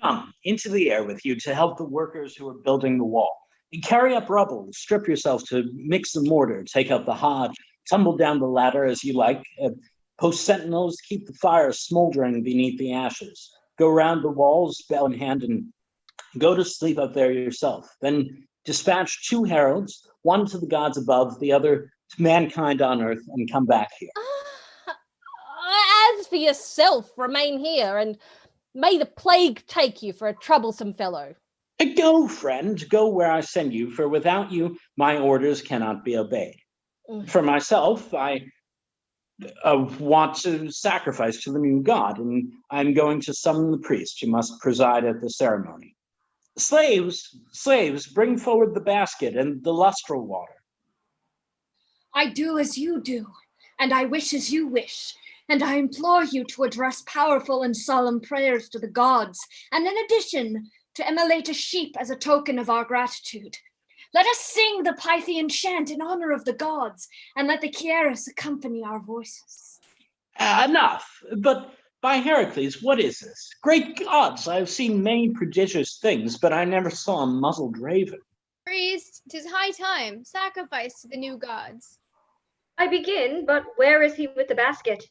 Come, into the air with you to help the workers who are building the wall. You carry up rubble, strip yourself to mix the mortar, take out the hod, tumble down the ladder as you like, post sentinels, keep the fire smoldering beneath the ashes. Go round the walls, bell in hand, and go to sleep up there yourself. Then dispatch 2 heralds, one to the gods above, the other to mankind on earth, and come back here. As for yourself, remain here, and may the plague take you for a troublesome fellow. Go, friend, go where I send you, for without you, my orders cannot be obeyed. For myself, I want to sacrifice to the new god, and I'm going to summon the priest who must preside at the ceremony. Slaves, bring forward the basket and the lustral water. I do as you do, and I wish as you wish, and I implore you to address powerful and solemn prayers to the gods, and in addition, to immolate a sheep as a token of our gratitude. Let us sing the Pythian chant in honor of the gods, and let the Kieras accompany our voices. Enough, but by Heracles, what is this? Great gods, I have seen many prodigious things, but I never saw a muzzled raven. Priest, 'tis high time, sacrifice to the new gods. I begin, but where is he with the basket?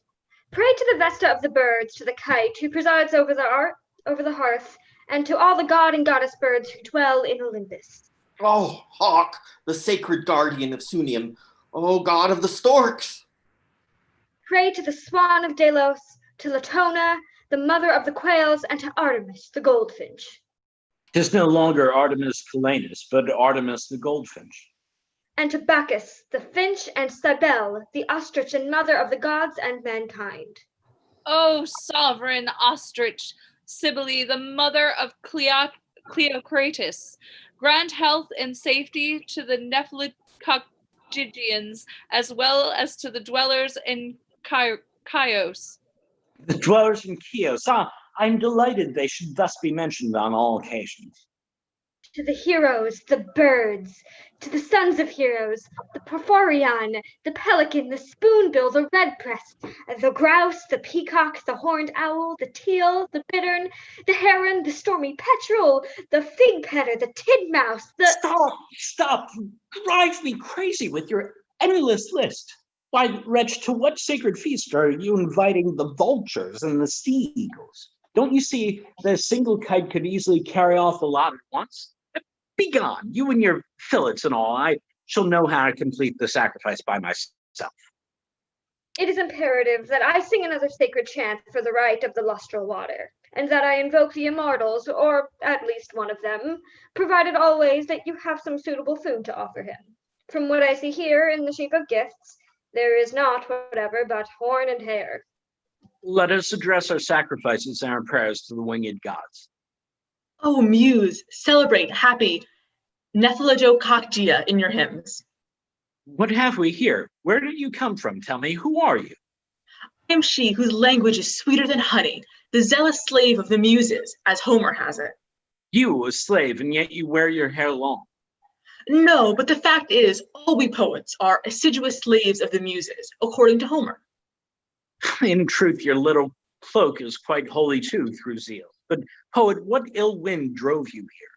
Pray to the Vesta of the birds, to the kite who presides over the hearth, and to all the god and goddess birds who dwell in Olympus. Oh, hawk, the sacred guardian of Sunium. Oh, god of the storks. Pray to the swan of Delos, to Latona, the mother of the quails, and to Artemis, the goldfinch. 'Tis no longer Artemis Calanus, but Artemis the goldfinch. And to Bacchus, the finch, and Cybele, the ostrich and mother of the gods and mankind. O sovereign ostrich, Cybele, the mother of Cleocrates, grant health and safety to the Nephelocaucagians as well as to the dwellers in Chios. The dwellers in Chios, I'm delighted they should thus be mentioned on all occasions. To the heroes, the birds, To the sons of heroes, the porphyrion, the pelican, the spoonbill, the redbreast, the grouse, the peacock, the horned owl, the teal, the bittern, the heron, the stormy petrel, the fig petter, the titmouse, the... Stop! You drive me crazy with your endless list. Why, wretch, to what sacred feast are you inviting the vultures and the sea eagles? Don't you see that a single kite could easily carry off a lot at once? Begone, you and your fillets and all. I shall know how to complete the sacrifice by myself. It is imperative that I sing another sacred chant for the rite of the lustral water, and that I invoke the immortals, or at least one of them, provided always that you have some suitable food to offer him. From what I see here in the shape of gifts, there is not whatever but horn and hair. Let us address our sacrifices and our prayers to the winged gods. Oh, muse, celebrate happy Nephilodocockgia in your hymns. What have we here? Where did you come from? Tell me, who are you? I am she whose language is sweeter than honey, the zealous slave of the muses, as Homer has it. You, a slave, and yet you wear your hair long. No, but the fact is, all we poets are assiduous slaves of the muses, according to Homer. In truth, your little cloak is quite holy too, through zeal. But, poet, what ill wind drove you here?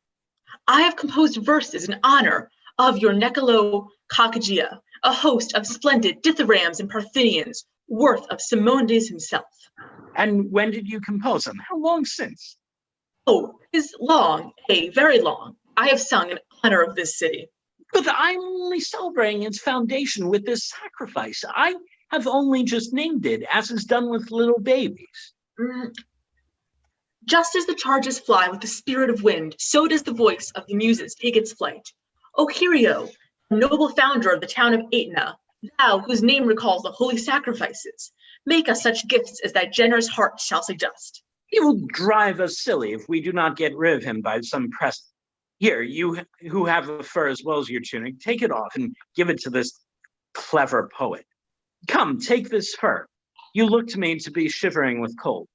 I have composed verses in honor of your Nephilodocockgia, a host of splendid dithyrambs and Parthenians, worth of Simonides himself. And when did you compose them? How long since? Oh, it is long, very long. I have sung in honor of this city. But I'm only celebrating its foundation with this sacrifice. I have only just named it, as is done with little babies. Just as the charges fly with the spirit of wind, so does the voice of the muses take its flight. O Kyrio, noble founder of the town of Aetna, thou whose name recalls the holy sacrifices, make us such gifts as thy generous heart shall suggest. He will drive us silly if we do not get rid of him by some present. Here, you who have the fur as well as your tunic, take it off and give it to this clever poet. Come, take this fur. You look to me to be shivering with cold.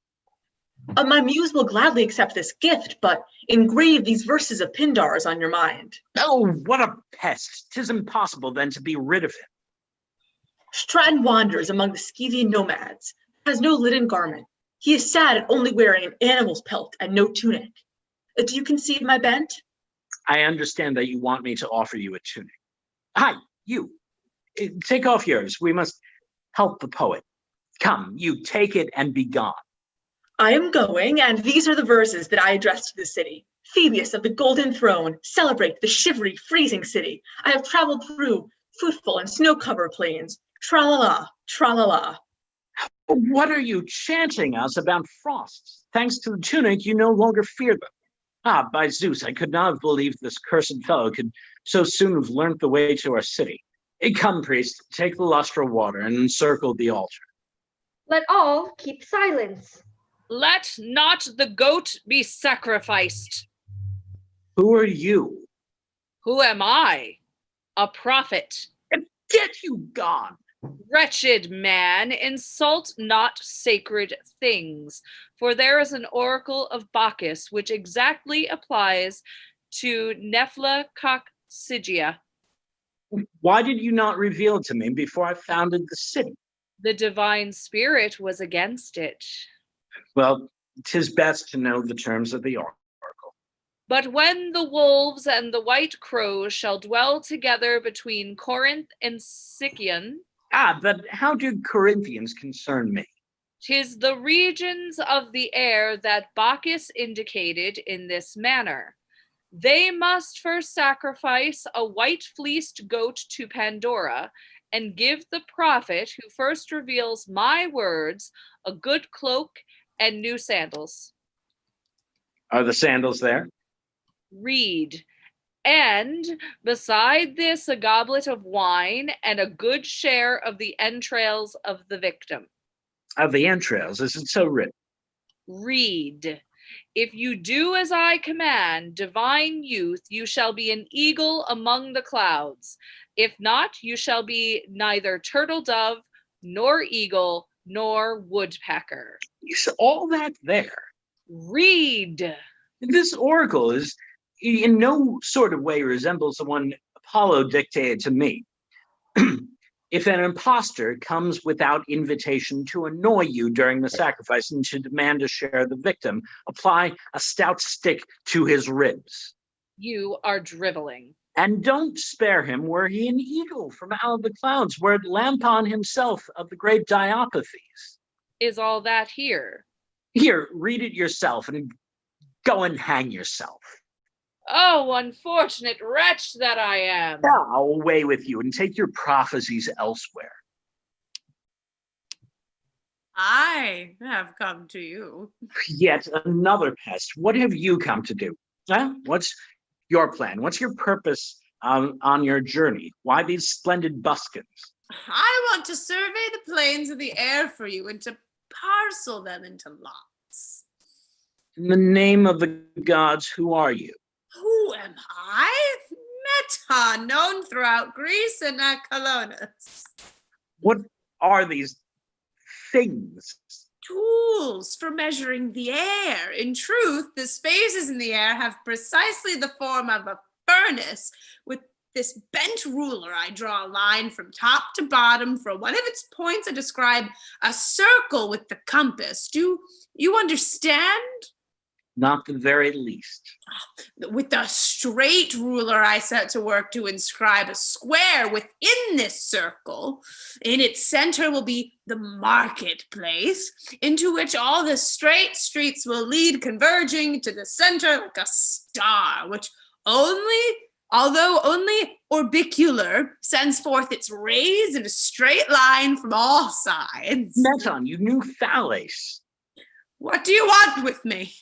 My muse will gladly accept this gift, but engrave these verses of Pindar's on your mind. Oh, what a pest! 'Tis impossible then to be rid of him. Stratton wanders among the Scythian nomads, has no linen garment. He is sad at only wearing an animal's pelt and no tunic. Do you conceive my bent? I understand that you want me to offer you a tunic. Hi, you. Take off yours. We must help the poet. Come, you take it and be gone. I am going, and these are the verses that I address to the city. Phoebus of the golden throne, celebrate the shivery, freezing city. I have traveled through fruitful and snow-covered plains. Tra-la-la, tra-la-la. What are you chanting us about frosts? Thanks to the tunic, you no longer fear them. Ah, by Zeus, I could not have believed this cursed fellow could so soon have learnt the way to our city. Come, priest, take the lustral water and encircle the altar. Let all keep silence. Let not the goat be sacrificed. Who are you? Who am I? A prophet. Get you gone. Wretched man, insult not sacred things, for there is an oracle of Bacchus which exactly applies to Nephilodocockgia. Why did you not reveal it to me before I founded the city? The divine spirit was against it. Well, 'tis best to know the terms of the oracle. But when the wolves and the white crows shall dwell together between Corinth and Sicyon, but how do Corinthians concern me? 'Tis the regions of the air that Bacchus indicated in this manner. They must first sacrifice a white-fleeced goat to Pandora and give the prophet who first reveals my words a good cloak and new sandals. Are the sandals there? Read. And beside this, a goblet of wine and a good share of the entrails of the victim. Of the entrails, is it so written? Read. If you do as I command, divine youth, you shall be an eagle among the clouds. If not, you shall be neither turtle dove, nor eagle, nor woodpecker. Is all that there? Read. This oracle is in no sort of way resembles the one Apollo dictated to me. If an imposter comes without invitation to annoy you during the sacrifice and to demand to share the victim, apply a stout stick to his ribs. You are driveling. And don't spare him were he an eagle from out of the clouds, were it Lampon himself of the great Diopathes. Is all that here? Here, read it yourself and go and hang yourself. Oh, unfortunate wretch that I am. Away with you and take your prophecies elsewhere. I have come to you. Yet another pest. What have you come to do? Huh? What's your plan? What's your purpose on your journey? Why these splendid buskins? I want to survey the plains of the air for you and to parcel them into lots. In the name of the gods, who are you? Who am I? Meta, known throughout Greece and Colonus. What are these things? Tools for measuring the air. In truth, the spaces in the air have precisely the form of a furnace. With this bent ruler, I draw a line from top to bottom. For one of its points, I describe a circle with the compass. Do you understand? Not the very least. With the straight ruler, I set to work to inscribe a square within this circle. In its center will be the marketplace, into which all the straight streets will lead, converging to the center like a star, which although only orbicular, sends forth its rays in a straight line from all sides. Meton, you knew Thales. What do you want with me?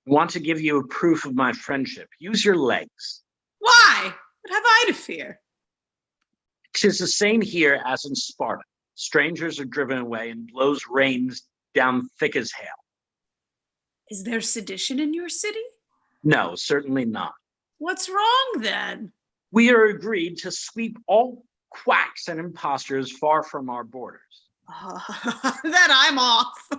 I want to give you a proof of my friendship. Use your legs. Why? What have I to fear? 'Tis the same here as in Sparta. Strangers are driven away and blows rains down thick as hail. Is there sedition in your city? No, certainly not. What's wrong then? We are agreed to sweep all quacks and impostors far from our borders. Then I'm off.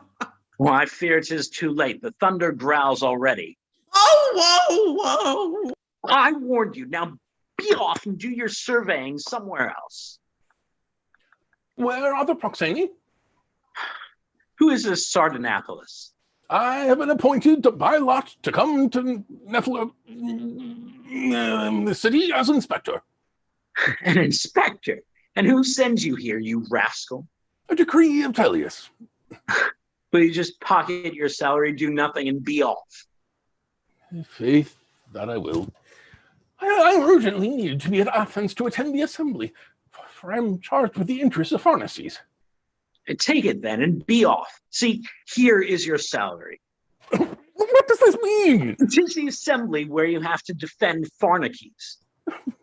Well, I fear 'tis too late. The thunder growls already. Oh, whoa. I warned you. Now be off and do your surveying somewhere else. Where are the Proxeni? Who is this Sardanapalus? I have been appointed by lot to come to the city as inspector. An inspector? And who sends you here, you rascal? A decree of Tellius. Will you just pocket your salary, do nothing, and be off? Faith that I will. I urgently need to be at Athens to attend the assembly, for I'm charged with the interests of Pharnaces. Take it then and be off. See, here is your salary. What does this mean? It is the assembly where you have to defend Pharnaces.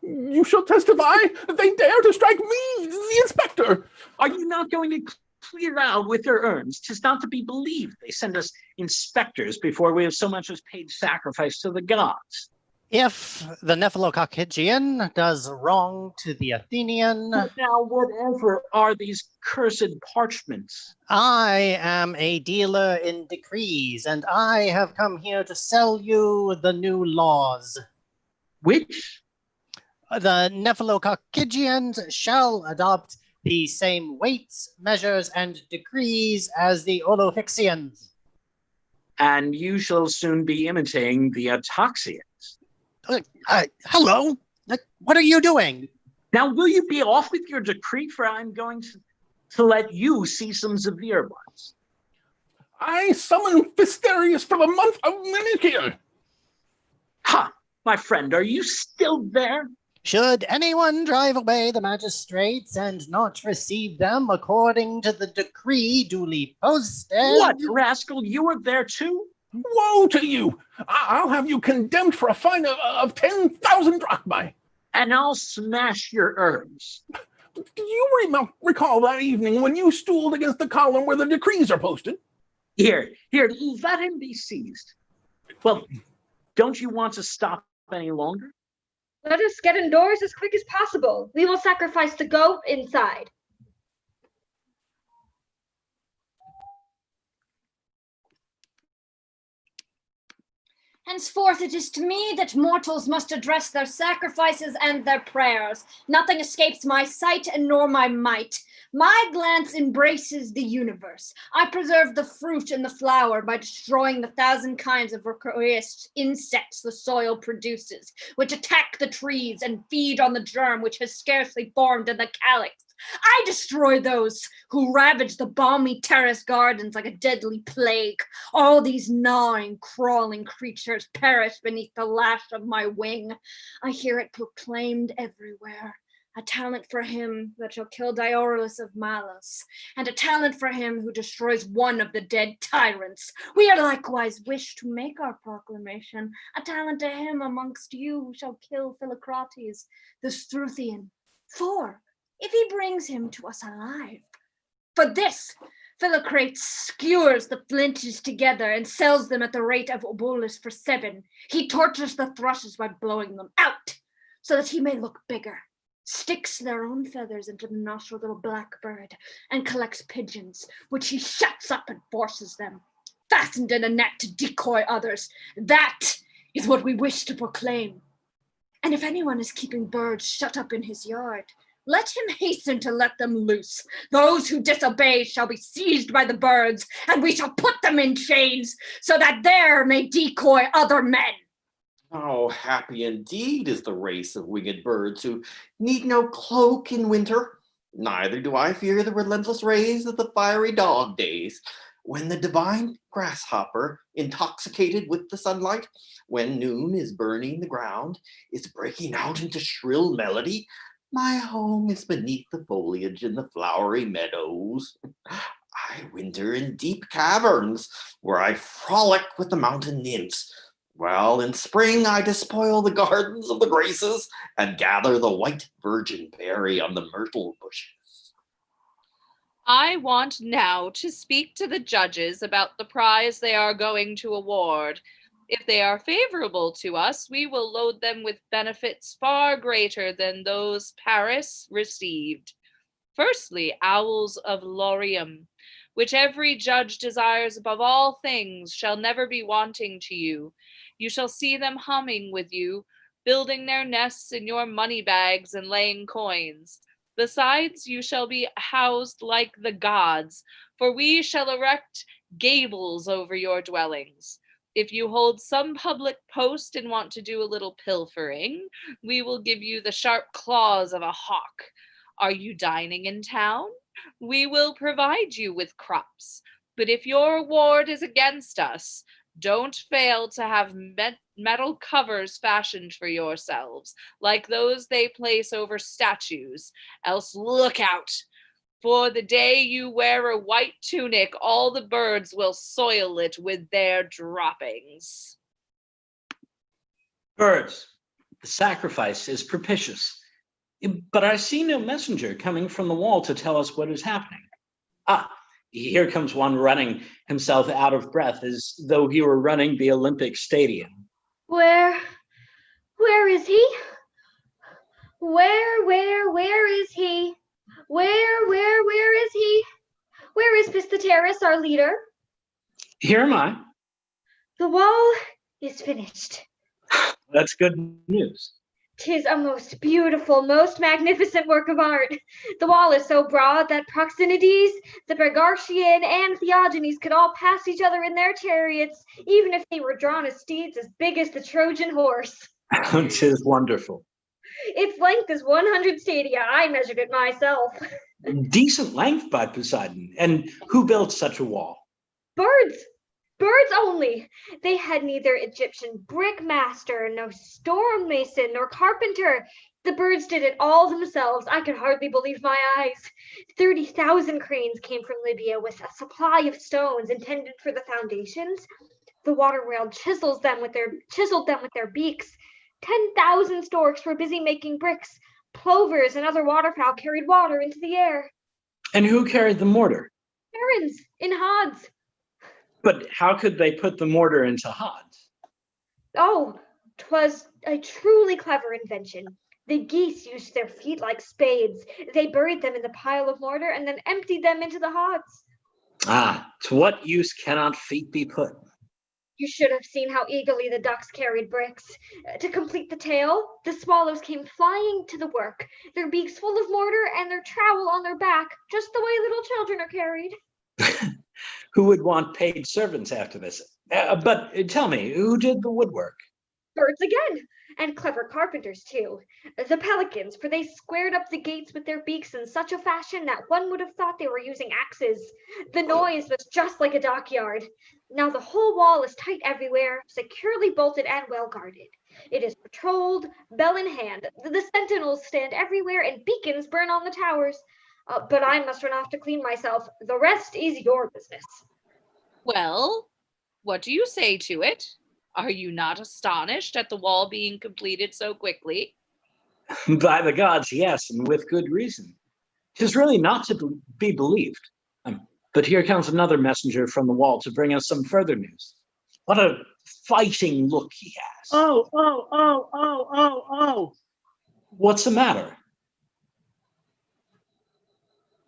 You shall testify that they dare to strike me, the inspector. Are you not going to clear out with their urns? 'Tis not to be believed. They send us inspectors before we have so much as paid sacrifice to the gods. If the Nephelococcygian does wrong to the Athenian... Now, whatever are these cursed parchments? I am a dealer in decrees, and I have come here to sell you the new laws. Which? The Nephelococcygians shall adopt the same weights, measures, and decrees as the Olophyxians. And you shall soon be imitating the Autoxians. Hello? What are you doing? Now, will you be off with your decree, for I'm going to let you see some severe ones. I summon Fisterius for the month of Menician. Ha! My friend, are you still there? Should anyone drive away the magistrates and not receive them according to the decree duly posted... What, rascal, you were there too? Woe to you! I'll have you condemned for a fine of 10,000 drachmae. And I'll smash your urns. Do you recall that evening when you stooled against the column where the decrees are posted? Here, let him be seized. Well, don't you want to stop any longer? Let us get indoors as quick as possible. We will sacrifice the goat inside. Henceforth it is to me that mortals must address their sacrifices and their prayers. Nothing escapes my sight and nor my might. My glance embraces the universe. I preserve the fruit and the flower by destroying the 1,000 kinds of voracious insects the soil produces, which attack the trees and feed on the germ which has scarcely formed in the calyx. I destroy those who ravage the balmy terrace gardens like a deadly plague. All these gnawing, crawling creatures perish beneath the lash of my wing. I hear it proclaimed everywhere. A talent for him that shall kill Dioralus of Malos, and a talent for him who destroys one of the dead tyrants. We are likewise wish to make our proclamation, a talent to him amongst you who shall kill Philocrates, the Struthian. For if he brings him to us alive, for this, Philocrates skewers the flinches together and sells them at the rate of obolus for 7. He tortures the thrushes by blowing them out, so that he may look bigger, sticks their own feathers into the nostrils of a blackbird, and collects pigeons, which he shuts up and forces them, fastened in a net to decoy others. That is what we wish to proclaim. And if anyone is keeping birds shut up in his yard, let him hasten to let them loose. Those who disobey shall be seized by the birds, and we shall put them in chains, so that there may decoy other men. Oh, happy indeed is the race of winged birds who need no cloak in winter. Neither do I fear the relentless rays of the fiery dog days, when the divine grasshopper, intoxicated with the sunlight, when noon is burning the ground, is breaking out into shrill melody. My home is beneath the foliage in the flowery meadows. I winter in deep caverns, where I frolic with the mountain nymphs, while in spring I despoil the gardens of the graces and gather the white virgin berry on the myrtle bushes. I want now to speak to the judges about the prize they are going to award. If they are favorable to us, we will load them with benefits far greater than those Paris received. Firstly, owls of Laurium, which every judge desires above all things, shall never be wanting to you. You shall see them humming with you, building their nests in your money bags and laying coins. Besides, you shall be housed like the gods, for we shall erect gables over your dwellings. If you hold some public post and want to do a little pilfering, we will give you the sharp claws of a hawk. Are you dining in town? We will provide you with crops. But if your ward is against us, don't fail to have metal covers fashioned for yourselves, like those they place over statues. Else look out, for the day you wear a white tunic, all the birds will soil it with their droppings. Birds, the sacrifice is propitious, but I see no messenger coming from the wall to tell us what is happening. Ah, here comes one running himself out of breath as though he were running the Olympic Stadium. Where is he? Where is he? Where is he? Where is Pistheterus, our leader? Here am I. The wall is finished. That's good news. 'Tis a most beautiful, most magnificent work of art. The wall is so broad that Proxenides, the Pergartian, and Theogenes could all pass each other in their chariots, even if they were drawn as steeds as big as the Trojan horse. 'Tis wonderful. Its length is 100 stadia. I measured it myself. Decent length by Poseidon. And who built such a wall? Birds only. They had neither Egyptian brick master, no stone mason, nor carpenter. The birds did it all themselves. I could hardly believe my eyes. 30,000 cranes came from Libya with a supply of stones intended for the foundations. The water rail chiseled them with their beaks. 10,000 storks were busy making bricks. Plovers and other waterfowl carried water into the air. And who carried the mortar? Herons in hods. But how could they put the mortar into hods? Oh, 'twas a truly clever invention. The geese used their feet like spades. They buried them in the pile of mortar and then emptied them into the hods. Ah, to what use cannot feet be put? You should have seen how eagerly the ducks carried bricks. To complete the tale, the swallows came flying to the work, their beaks full of mortar and their trowel on their back, just the way little children are carried. Who would want paid servants after this? But tell me, who did the woodwork? Birds again, and clever carpenters too. The pelicans, for they squared up the gates with their beaks in such a fashion that one would have thought they were using axes. The noise was just like a dockyard. Now the whole wall is tight everywhere, securely bolted and well guarded. It is patrolled, bell in hand. The sentinels stand everywhere and beacons burn on the towers. But I must run off to clean myself. The rest is your business. Well, what do you say to it? Are you not astonished at the wall being completed so quickly? By the gods, yes, and with good reason. 'Tis really not to be believed. But here comes another messenger from the wall to bring us some further news. What a fighting look he has. Oh. What's the matter?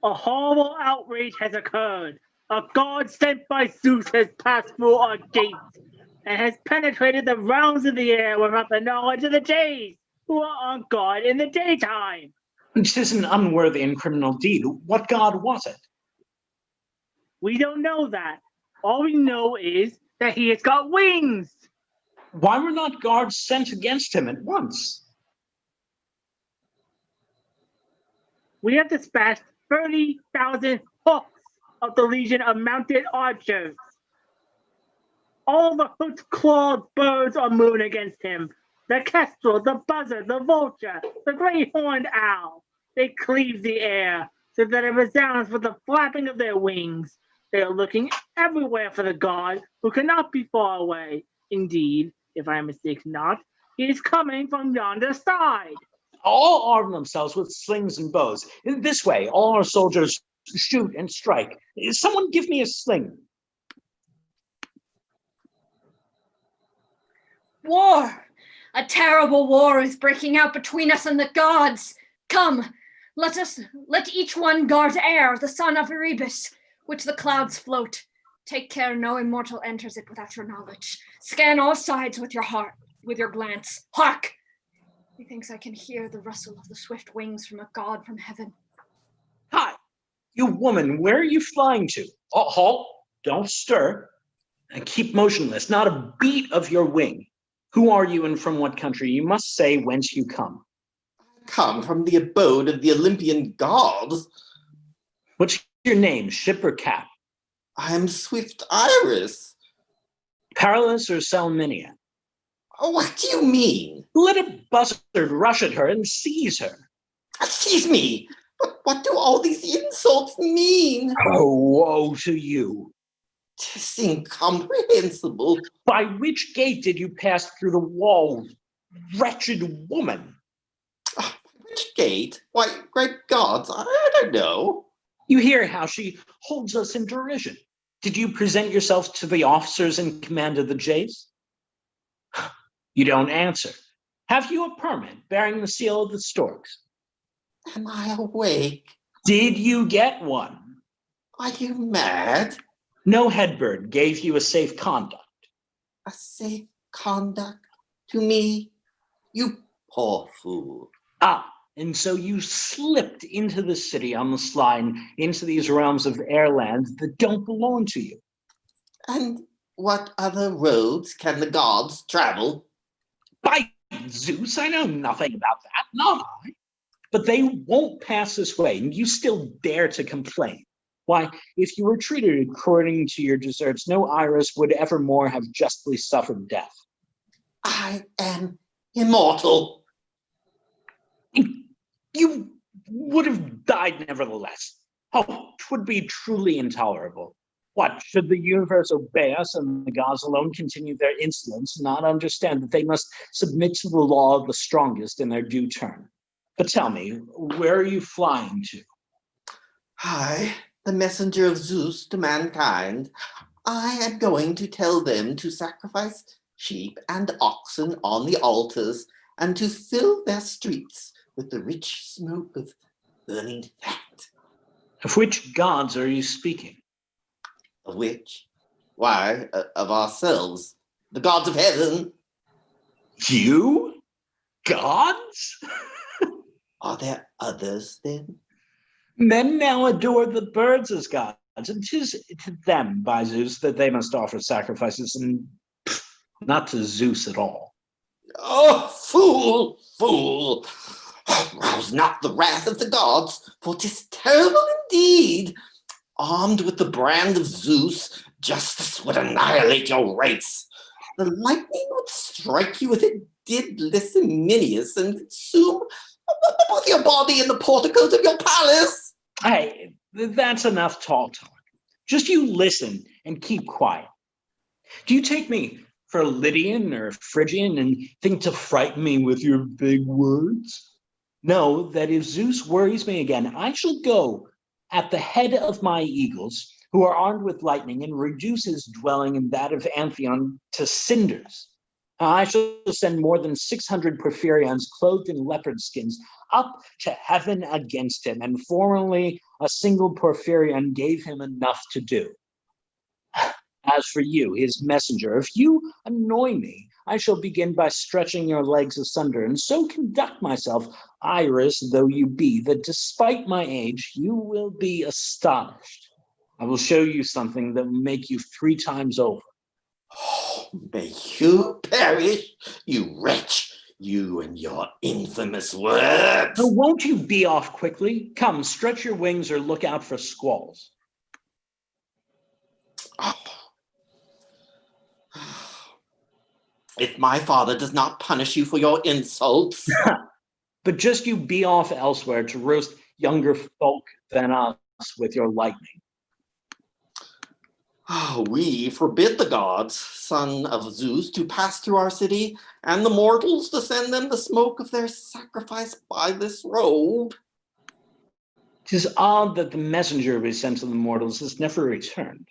A horrible outrage has occurred. A god sent by Zeus has passed through our gates and has penetrated the realms of the air without the knowledge of the Jays, who are on guard in the daytime. 'Tis an unworthy and criminal deed. What god was it? We don't know that. All we know is that he has got wings. Why were not guards sent against him at once? We have dispatched 30,000 hooks of the Legion of Mounted Archers. All the hooked-clawed birds are moving against him. The kestrel, the buzzard, the vulture, the great horned owl. They cleave the air so that it resounds with the flapping of their wings. They are looking everywhere for the god, who cannot be far away. Indeed, if I mistake not, he is coming from yonder side. All arm themselves with slings and bows. In this way, all our soldiers shoot and strike. Someone give me a sling. War! A terrible war is breaking out between us and the gods. Come, let each one guard air, the son of Erebus, which the clouds float. Take care no immortal enters it without your knowledge. Scan all sides with your heart, with your glance. Hark! Methinks I can hear the rustle of the swift wings from a god from heaven. Hi, you woman, where are you flying to? Oh, halt, don't stir. And keep motionless, not a beat of your wing. Who are you and from what country? You must say whence you come. Come from the abode of the Olympian gods. What's your name, ship or cap? I am Swift Iris. Paralus or Salminia? What do you mean? Let a buzzard rush at her and seize her. Seize me? But what do all these insults mean? Oh, woe to you. 'Tis incomprehensible. By which gate did you pass through the wall, wretched woman? Which gate? Why, great gods, I don't know. You hear how she holds us in derision. Did you present yourself to the officers in command of the Jays? You don't answer. Have you a permit bearing the seal of the storks? Am I awake? Did you get one? Are you mad? No headbird gave you a safe conduct. A safe conduct to me? You poor fool. Ah, and so you slipped into the city on the sly and into these realms of airland that don't belong to you. And what other roads can the gods travel? By Zeus, I know nothing about that, not I. But they won't pass this way, and you still dare to complain. Why, if you were treated according to your deserts, no Iris would evermore have justly suffered death. I am immortal. You would have died nevertheless. Oh, 'twould be truly intolerable. What, should the universe obey us and the gods alone continue their insolence and not understand that they must submit to the law of the strongest in their due turn? But tell me, where are you flying to? I, the messenger of Zeus to mankind, I am going to tell them to sacrifice sheep and oxen on the altars and to fill their streets with the rich smoke of burning fat. Of which gods are you speaking? Of which? Why, of ourselves, the gods of heaven. You? Gods? Are there others then? Men now adore the birds as gods, and 'tis to them, by Zeus, that they must offer sacrifices, and not to Zeus at all. Oh, fool, fool! Rouse not the wrath of the gods, for 'tis terrible indeed. Armed with the brand of Zeus, justice would annihilate your race. The lightning would strike you as it did Licymnius and consume both your body and the porticos of your palace. Hey, that's enough talk. Just you listen and keep quiet. Do you take me for Lydian or Phrygian and think to frighten me with your big words? Know that if Zeus worries me again, I shall go at the head of my eagles, who are armed with lightning, and reduce his dwelling and that of Amphion to cinders. I shall send more than 600 Porphyrions clothed in leopard skins up to heaven against him, and formerly a single Porphyrion gave him enough to do. As for you, his messenger, if you annoy me, I shall begin by stretching your legs asunder, and so conduct myself, Iris though you be, that despite my age, you will be astonished. I will show you something that will make you 3 times over. Oh, may you perish, you wretch, you and your infamous words. So won't you be off quickly? Come, stretch your wings or look out for squalls. Oh. If my father does not punish you for your insults. But just you be off elsewhere to roast younger folk than us with your lightning. Oh, we forbid the gods, son of Zeus, to pass through our city, and the mortals to send them the smoke of their sacrifice by this road. 'Tis odd that the messenger we sent to the mortals has never returned.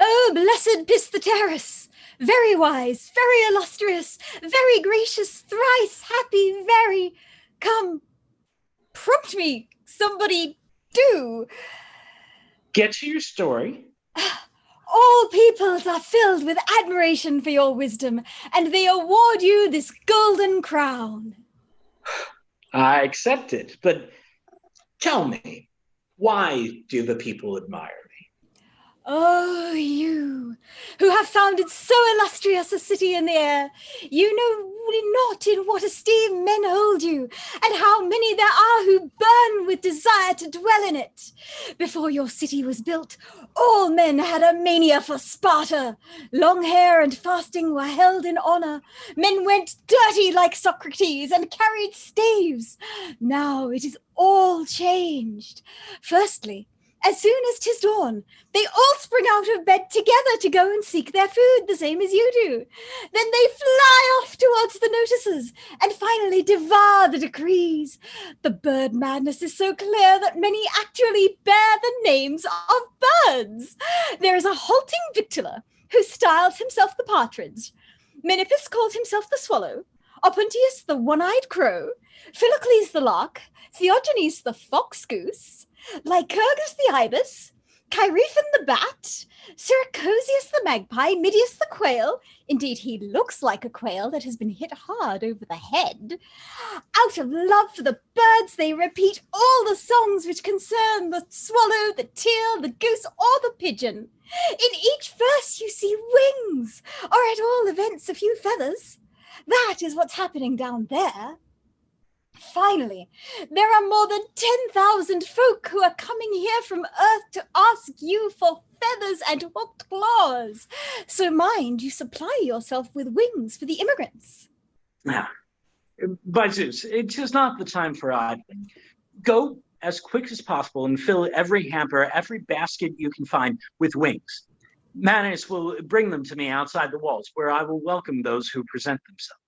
Oh, blessed Pistheterus! Very wise, very illustrious, very gracious, thrice happy, very. Come, prompt me, somebody do. Get to your story. All peoples are filled with admiration for your wisdom, and they award you this golden crown. I accept it, but tell me, why do the people admire me? Oh, you, who have founded so illustrious a city in the air, you know not in what esteem men hold you, and how many there are who burn with desire to dwell in it. Before your city was built, all men had a mania for Sparta. Long hair and fasting were held in honor. Men went dirty like Socrates and carried staves. Now it is all changed. Firstly, as soon as 'tis dawn, they all spring out of bed together to go and seek their food, the same as you do. Then they fly off towards the notices, and finally devour the decrees. The bird madness is so clear that many actually bear the names of birds. There is a halting victualler who styles himself the partridge. Menippus calls himself the swallow, Opuntius the one-eyed crow, Philocles the lark, Theogenes the fox-goose, Lycurgus the ibis, Chirephan the bat, Syracosius the magpie, Midius the quail. Indeed, he looks like a quail that has been hit hard over the head. Out of love for the birds, they repeat all the songs which concern the swallow, the teal, the goose, or the pigeon. In each verse you see wings, or at all events a few feathers. That is what's happening down there. Finally, there are more than 10,000 folk who are coming here from Earth to ask you for feathers and hooked claws. So mind you supply yourself with wings for the immigrants. Now, by Zeus, it is not the time for idling. Go as quick as possible and fill every hamper, every basket you can find with wings. Manus will bring them to me outside the walls, where I will welcome those who present themselves.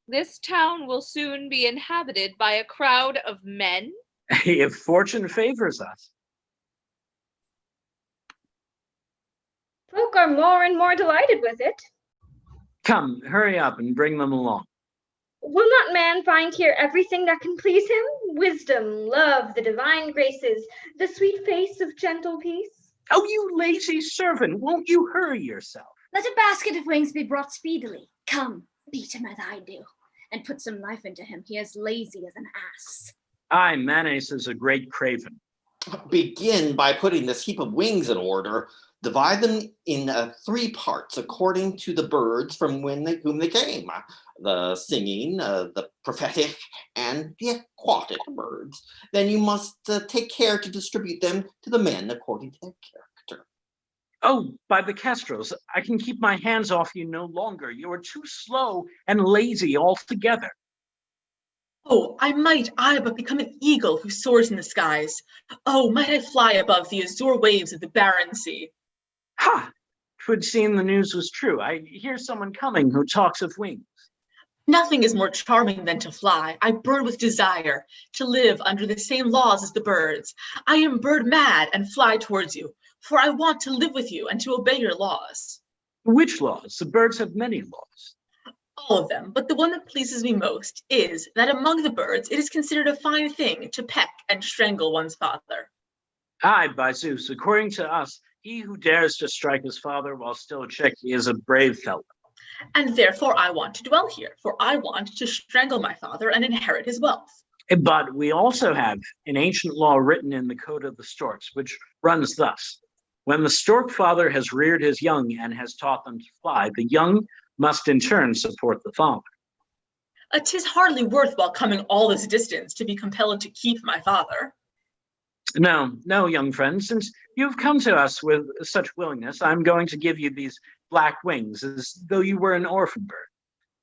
This town will soon be inhabited by a crowd of men. If fortune favors us. Folk are more and more delighted with it. Come, hurry up and bring them along. Will not man find here everything that can please him? Wisdom, love, the divine graces, the sweet face of gentle peace? Oh, you lazy servant, won't you hurry yourself? Let a basket of wings be brought speedily. Come, beat him as I do, and put some life into him. He is lazy as an ass. Aye, Manes is a great craven. Begin by putting this heap of wings in order. Divide them in 3 parts according to the birds from whom they came. The singing, the prophetic, and the aquatic birds. Then you must take care to distribute them to the men according to their character. Oh, by the Castros, I can keep my hands off you no longer. You are too slow and lazy altogether. Oh, I but become an eagle who soars in the skies. Oh, might I fly above the azure waves of the barren sea. Ha! 'Twould seem the news was true. I hear someone coming who talks of wings. Nothing is more charming than to fly. I burn with desire to live under the same laws as the birds. I am bird mad and fly towards you, for I want to live with you and to obey your laws. Which laws? The birds have many laws. All of them, but the one that pleases me most is that among the birds it is considered a fine thing to peck and strangle one's father. Aye, by Zeus, according to us, he who dares to strike his father while still a chick is a brave fellow. And therefore I want to dwell here, for I want to strangle my father and inherit his wealth. But we also have an ancient law written in the Code of the Storks, which runs thus. When the stork father has reared his young and has taught them to fly, the young must in turn support the father. 'Tis hardly worthwhile coming all this distance to be compelled to keep my father. No, young friend, since you've come to us with such willingness, I'm going to give you these black wings as though you were an orphan bird.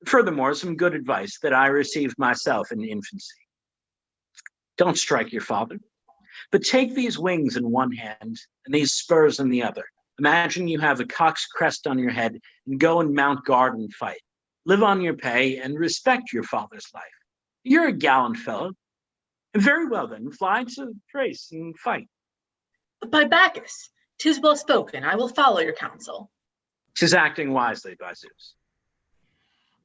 Furthermore, some good advice that I received myself in infancy. Don't strike your father, but take these wings in one hand and these spurs in the other. Imagine you have a cock's crest on your head and go and mount guard and fight. Live on your pay and respect your father's life. You're a gallant fellow. Very well then, fly to Thrace and fight. By Bacchus, 'tis well spoken. I will follow your counsel. 'Tis acting wisely, by Zeus.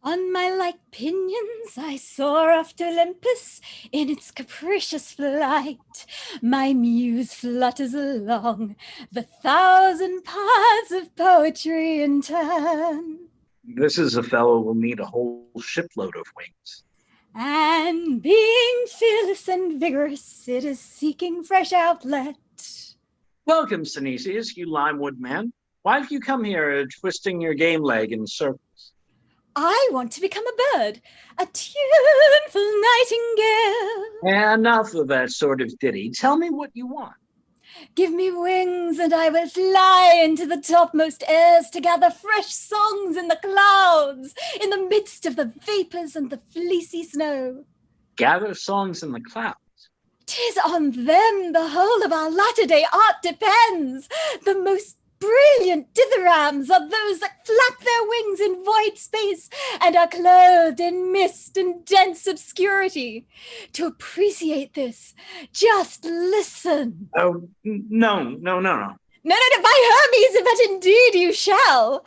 On my light pinions I soar off to Olympus in its capricious flight. My muse flutters along the 1,000 paths of poetry in turn. This is a fellow will need a whole shipload of wings. And being fearless and vigorous, it is seeking fresh outlet. Welcome, Synesius, you limewood man. Why have you come here twisting your game leg in circles? I want to become a bird, a tuneful nightingale. Enough of that sort of ditty. Tell me what you want. Give me wings and I will fly into the topmost airs to gather fresh songs in the clouds, in the midst of the vapors and the fleecy snow. Gather songs in the clouds. 'Tis on them the whole of our latter-day art depends. The most brilliant dithyrambs are those that flap their wings in void space and are clothed in mist and dense obscurity. To appreciate this, just listen. Oh, no. No, by Hermes, but indeed you shall.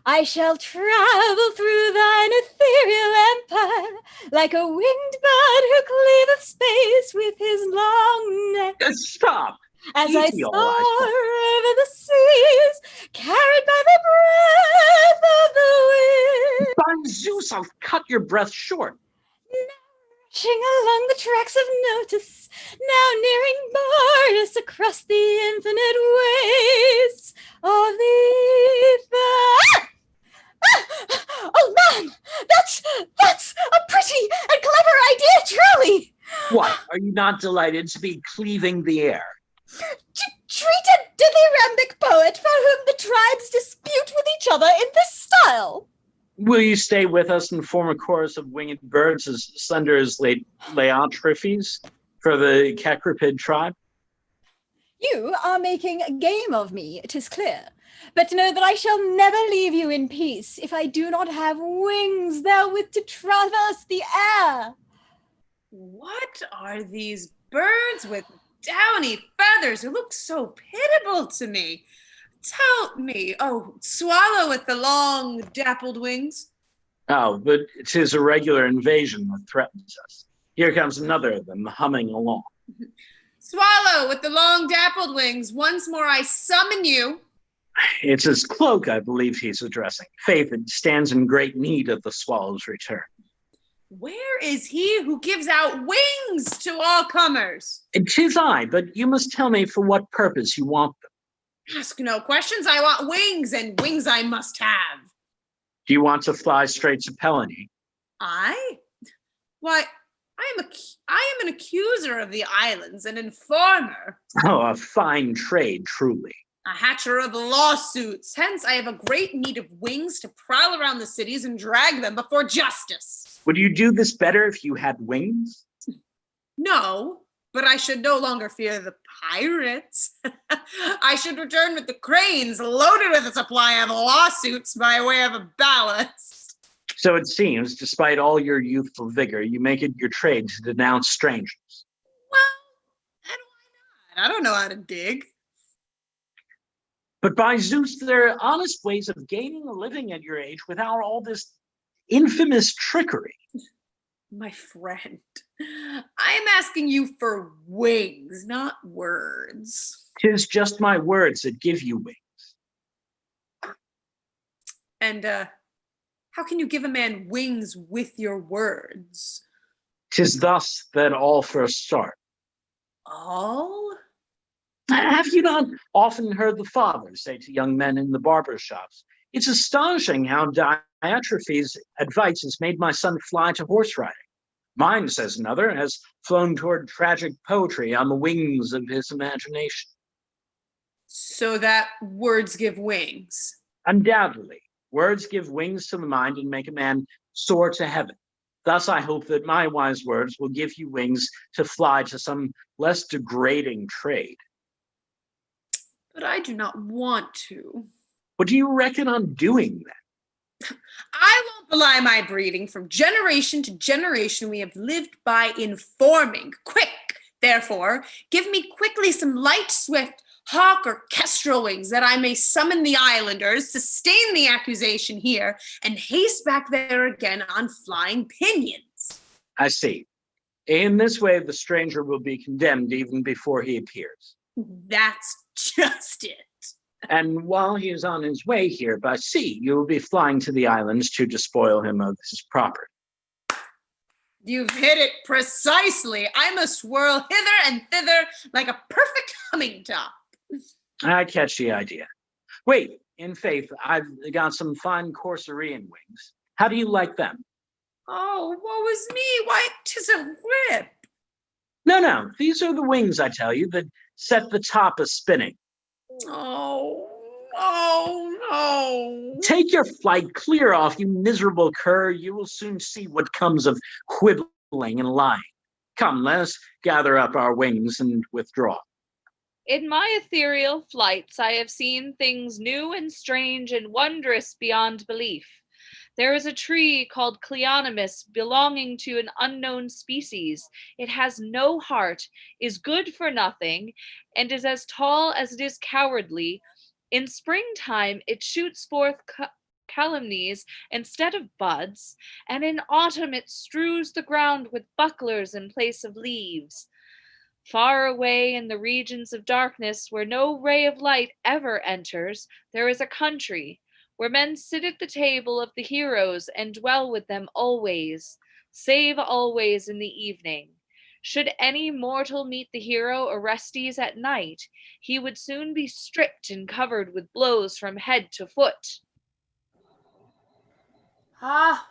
I shall travel through thine ethereal empire like a winged bird who cleaveth space with his long neck. Stop. As Easy, I all soar right. over the seas, carried by the breath of the wind. By Zeus, I'll cut your breath short. Rushing along the tracks of Notus, now nearing Mars across the infinite wastes of the ether. Oh man, that's a pretty and clever idea, truly. What, are you not delighted to be cleaving the air? Treat a dithyrambic poet for whom the tribes dispute with each other in this style. Will you stay with us and form a chorus of winged birds as slender as Laotrophes for the Cacropid tribe? You are making a game of me, 'tis clear. But know that I shall never leave you in peace if I do not have wings therewith to traverse the air. What are these birds with downy feathers who look so pitiable to me? Tell me, oh, swallow with the long dappled wings. Oh, but 'tis a regular invasion that threatens us. Here comes another of them humming along. Swallow with the long dappled wings, once more I summon you. It's his cloak, I believe he's addressing. Faith, it stands in great need of the swallow's return. Where is he who gives out wings to all comers? 'Tis I, but you must tell me for what purpose you want them. Ask no questions. I want wings, and wings I must have. Do you want to fly straight to Pelony? I? Why, I am an accuser of the islands, an informer. Oh, a fine trade, truly. A hatcher of lawsuits. Hence, I have a great need of wings to prowl around the cities and drag them before justice. Would you do this better if you had wings? No, but I should no longer fear the pirates. I should return with the cranes loaded with a supply of lawsuits by way of a ballast. So it seems, despite all your youthful vigor, you make it your trade to denounce strangers. Well, and why not? I don't know how to dig. But by Zeus, there are honest ways of gaining a living at your age without all this infamous trickery. My friend, I am asking you for wings, not words. 'Tis just my words that give you wings. And how can you give a man wings with your words? 'Tis thus that all first start. All? Have you not often heard the fathers say to young men in the barber shops, "It's astonishing how Diotrephes' advice has made my son fly to horse riding. Mine," says another, "has flown toward tragic poetry on the wings of his imagination." So that words give wings. Undoubtedly, words give wings to the mind and make a man soar to heaven. Thus, I hope that my wise words will give you wings to fly to some less degrading trade. But I do not want to. What do you reckon on doing then? I won't belie my breeding. From generation to generation, we have lived by informing. Quick, therefore, give me quickly some light, swift hawk or kestrel wings, that I may summon the islanders, sustain the accusation here, and haste back there again on flying pinions. I see. In this way, the stranger will be condemned even before he appears. That's just it. And while he is on his way here by sea, you will be flying to the islands to despoil him of his property. You've hit it precisely. I must whirl hither and thither like a perfect humming top. I catch the idea. Wait, in faith, I've got some fine Corsarian wings. How do you like them? Oh, woe is me. Why, 'tis a whip. No, these are the wings, I tell you, that set the top a spinning. Oh, no. Take your flight clear off, you miserable cur. You will soon see what comes of quibbling and lying. Come, let us gather up our wings and withdraw. In my ethereal flights, I have seen things new and strange and wondrous beyond belief. There is a tree called Cleonymus belonging to an unknown species. It has no heart, is good for nothing, and is as tall as it is cowardly. In springtime, it shoots forth calumnies instead of buds, and in autumn it strews the ground with bucklers in place of leaves. Far away in the regions of darkness, where no ray of light ever enters, there is a country where men sit at the table of the heroes and dwell with them always, save always in the evening. Should any mortal meet the hero Orestes at night, he would soon be stripped and covered with blows from head to foot. Ah,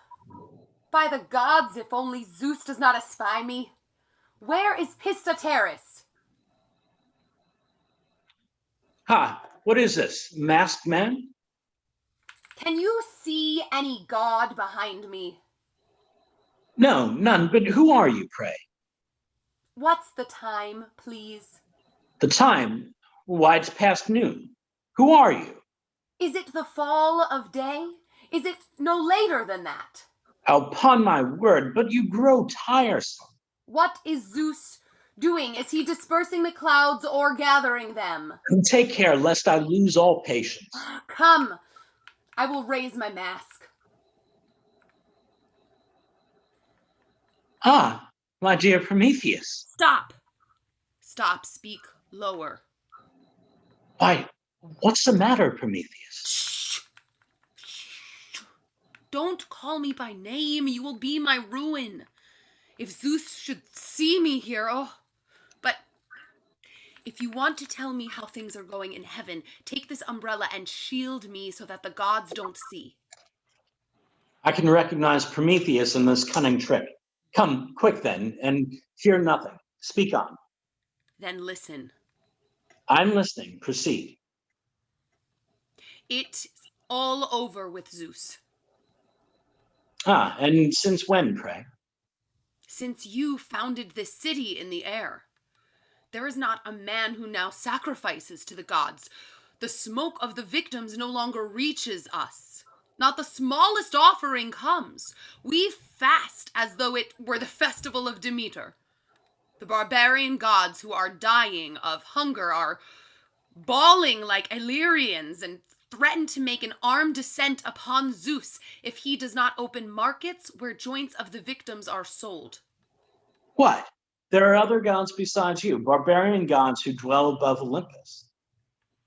by the gods, if only Zeus does not espy me. Where is Pistateris? Ha, what is this, masked man? Can you see any god behind me? No, none, but who are you, pray? What's the time, please? The time? Why, it's past noon. Who are you? Is it the fall of day? Is it no later than that? Upon my word, but you grow tiresome. What is Zeus doing? Is he dispersing the clouds or gathering them? And take care lest I lose all patience. Come, I will raise my mask. Ah, my dear Prometheus. Stop. Stop, speak lower. Why, What's the matter, Prometheus? Don't call me by name. You will be my ruin. If Zeus should see me here, oh. But if you want to tell me how things are going in heaven, take this umbrella and shield me so that the gods don't see. I can recognize Prometheus in this cunning trick. Come, quick then, and fear nothing. Speak on. Then listen. I'm listening. Proceed. It's all over with Zeus. Ah, and since when, pray? Since you founded this city in the air. There is not a man who now sacrifices to the gods. The smoke of the victims no longer reaches us. Not the smallest offering comes. We fast as though it were the festival of Demeter. The barbarian gods who are dying of hunger are bawling like Illyrians and threaten to make an armed descent upon Zeus if he does not open markets where joints of the victims are sold. What? There are other gods besides you, barbarian gods who dwell above Olympus.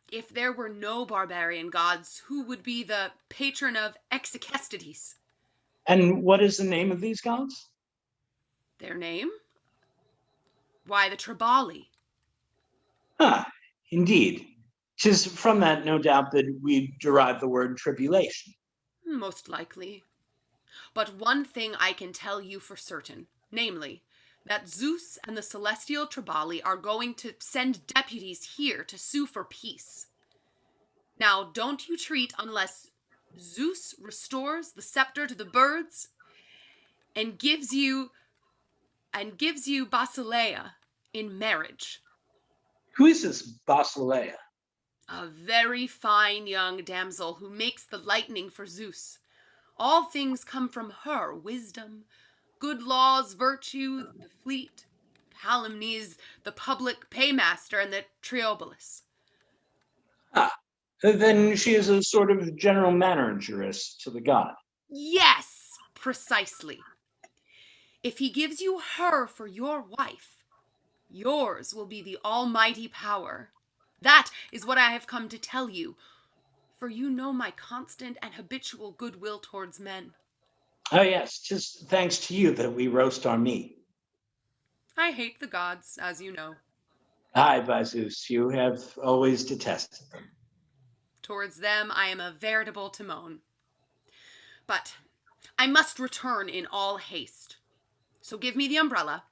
If there were no barbarian gods, who would be the patron of Execustides? And what is the name of these gods? Their name? Why, the Tribali. Ah, indeed. 'Tis from that, no doubt, that we derive the word tribulation. Most likely. But one thing I can tell you for certain, namely, that Zeus and the celestial Tribali are going to send deputies here to sue for peace. Now, don't you treat unless Zeus restores the scepter to the birds and gives you Basileia in marriage. Who is this Basileia? A very fine young damsel who makes the lightning for Zeus. All things come from her, wisdom, good laws, virtue, the fleet, Palamedes, the public paymaster, and the Triobolus. Ah, then she is a sort of general manageress to the god. Yes, precisely. If he gives you her for your wife, yours will be the almighty power. That is what I have come to tell you, for you know my constant and habitual goodwill towards men. Oh yes, 'tis thanks to you that we roast our meat. I hate the gods, as you know. Aye, by Zeus, you have always detested them. Towards them I am a veritable Timon. But I must return in all haste. So give me the umbrella.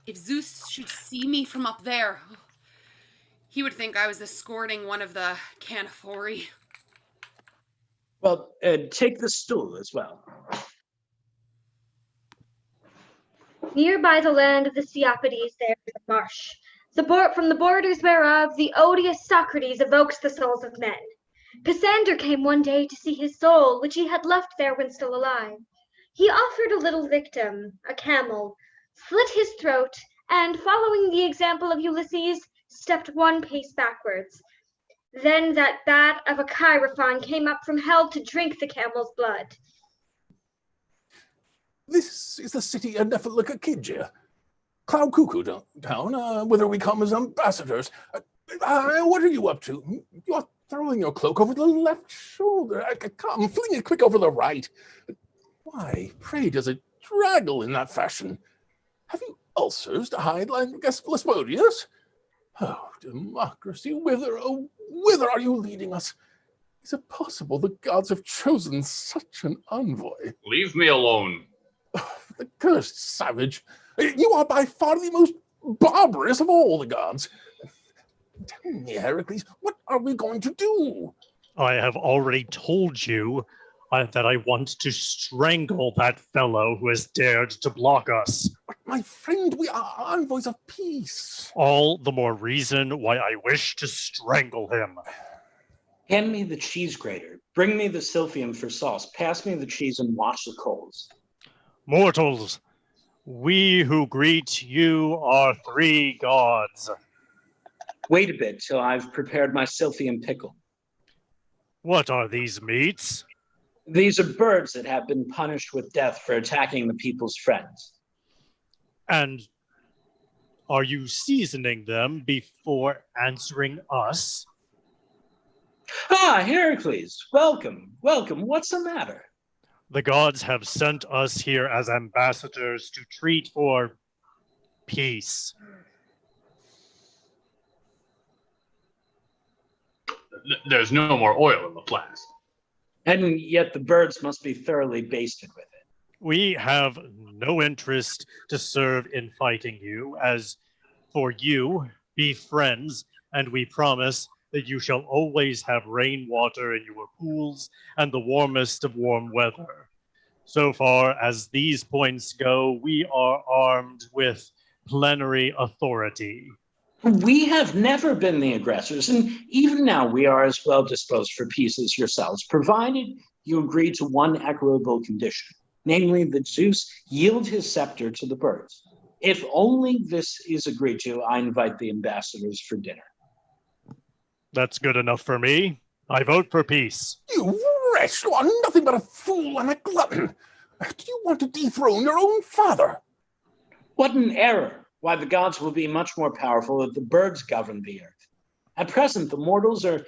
If Zeus should see me from up there, he would think I was escorting one of the Canaphori. Well, take the stool as well. Near by the land of the Ceopides there is a marsh, from the borders whereof the odious Socrates evokes the souls of men. Pisander came one day to see his soul, which he had left there when still alive. He offered a little victim, a camel, slit his throat, and, following the example of Ulysses, stepped one pace backwards. Then that bat of a Chirophon came up from hell to drink the camel's blood. This is the city of Nephilicakigia. Cloud Cuckoo town, whither we come as ambassadors. What are you up to? You're throwing your cloak over the left shoulder. Come, fling it quick over the right. Why, pray, does it draggle in that fashion? Have you ulcers to hide like Lesbodius? Oh, democracy, whither, oh, whither are you leading us? Is it possible the gods have chosen such an envoy? Leave me alone. The cursed savage. You are by far the most barbarous of all the gods. Tell me, Heracles, what are we going to do? I have already told you that I want to strangle that fellow who has dared to block us. But my friend, we are envoys of peace. All the more reason why I wish to strangle him. Hand me the cheese grater. Bring me the silphium for sauce. Pass me the cheese and wash the coals. Mortals, we who greet you are three gods. Wait a bit till I've prepared my silphium pickle. What are these meats? These are birds that have been punished with death for attacking the people's friends. And are you seasoning them before answering us? Ah, Heracles, welcome, welcome. What's the matter? The gods have sent us here as ambassadors to treat for peace. There's no more oil in the flask. And yet the birds must be thoroughly basted with it. We have no interest to serve in fighting you, as for you, be friends, and we promise that you shall always have rainwater in your pools and the warmest of warm weather. So far as these points go, we are armed with plenary authority. We have never been the aggressors, and even now we are as well disposed for peace as yourselves, provided you agree to one equitable condition, namely that Zeus yield his scepter to the birds. If only this is agreed to, I invite the ambassadors for dinner. That's good enough for me. I vote for peace. You wretch, you are nothing but a fool and a glutton. Do you want to dethrone your own father? What an error! Why, the gods will be much more powerful if the birds govern the earth. At present, the mortals are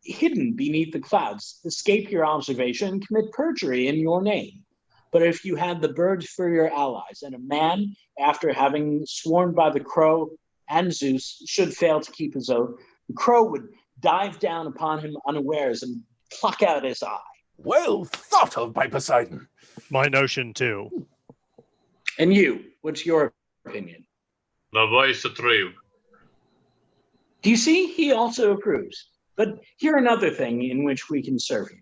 hidden beneath the clouds, escape your observation, and commit perjury in your name. But if you had the birds for your allies, and a man, after having sworn by the crow and Zeus, should fail to keep his oath, the crow would dive down upon him unawares and pluck out his eye. Well thought of by Poseidon. My notion, too. And you, what's your opinion? The voice of true. Do you see? He also approves. But here another thing in which we can serve you.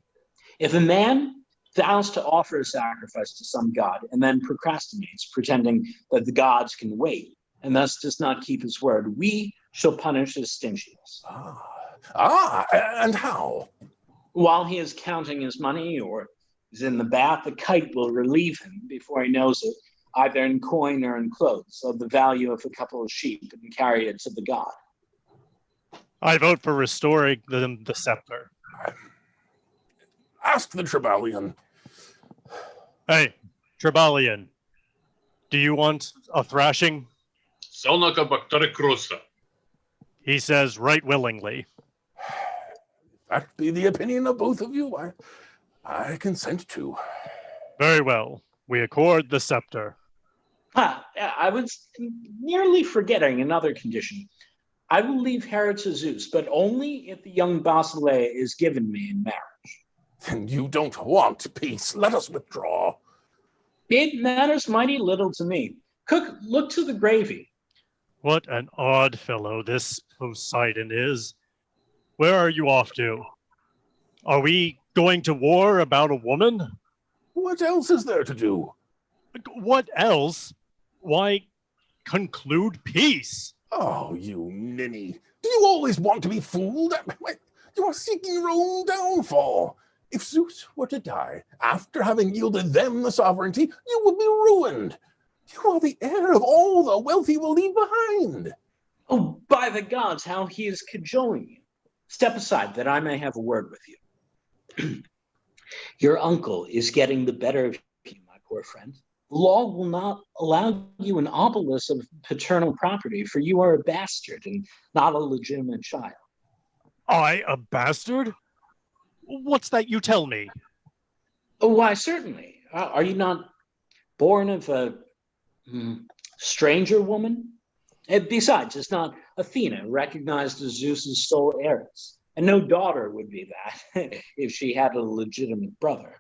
If a man vows to offer a sacrifice to some god and then procrastinates, pretending that the gods can wait, and thus does not keep his word, we shall punish his stinginess. And how? While he is counting his money or is in the bath, a kite will relieve him before he knows it, either in coin or in clothes, of the value of a couple of sheep, and carry it to the god. I vote for restoring them the scepter. Ask the Tribalian. Hey, Tribalian, do you want a thrashing? He says right willingly. That be the opinion of both of you, I consent to. Very well. We accord the scepter. I was nearly forgetting another condition. I will leave Hera to Zeus, but only if the young Basileia is given me in marriage. Then you don't want peace. Let us withdraw. It matters mighty little to me. Cook, look to the gravy. What an odd fellow this Poseidon is. Where are you off to? Are we going to war about a woman? What else is there to do? What else? Why, conclude peace. Oh, you ninny. Do you always want to be fooled? You are seeking your own downfall. If Zeus were to die after having yielded them the sovereignty, you would be ruined. You are the heir of all the wealth he will leave behind. Oh, by the gods, how he is cajoling you. Step aside that I may have a word with you. Your uncle is getting the better of you, my poor friend. The law will not allow you an obulus of paternal property, for you are a bastard and not a legitimate child. I, a bastard? What's that you tell me? Oh, why, certainly. Are you not born of a stranger woman? Besides, it's not Athena recognized as Zeus's sole heiress, and no daughter would be that if she had a legitimate brother.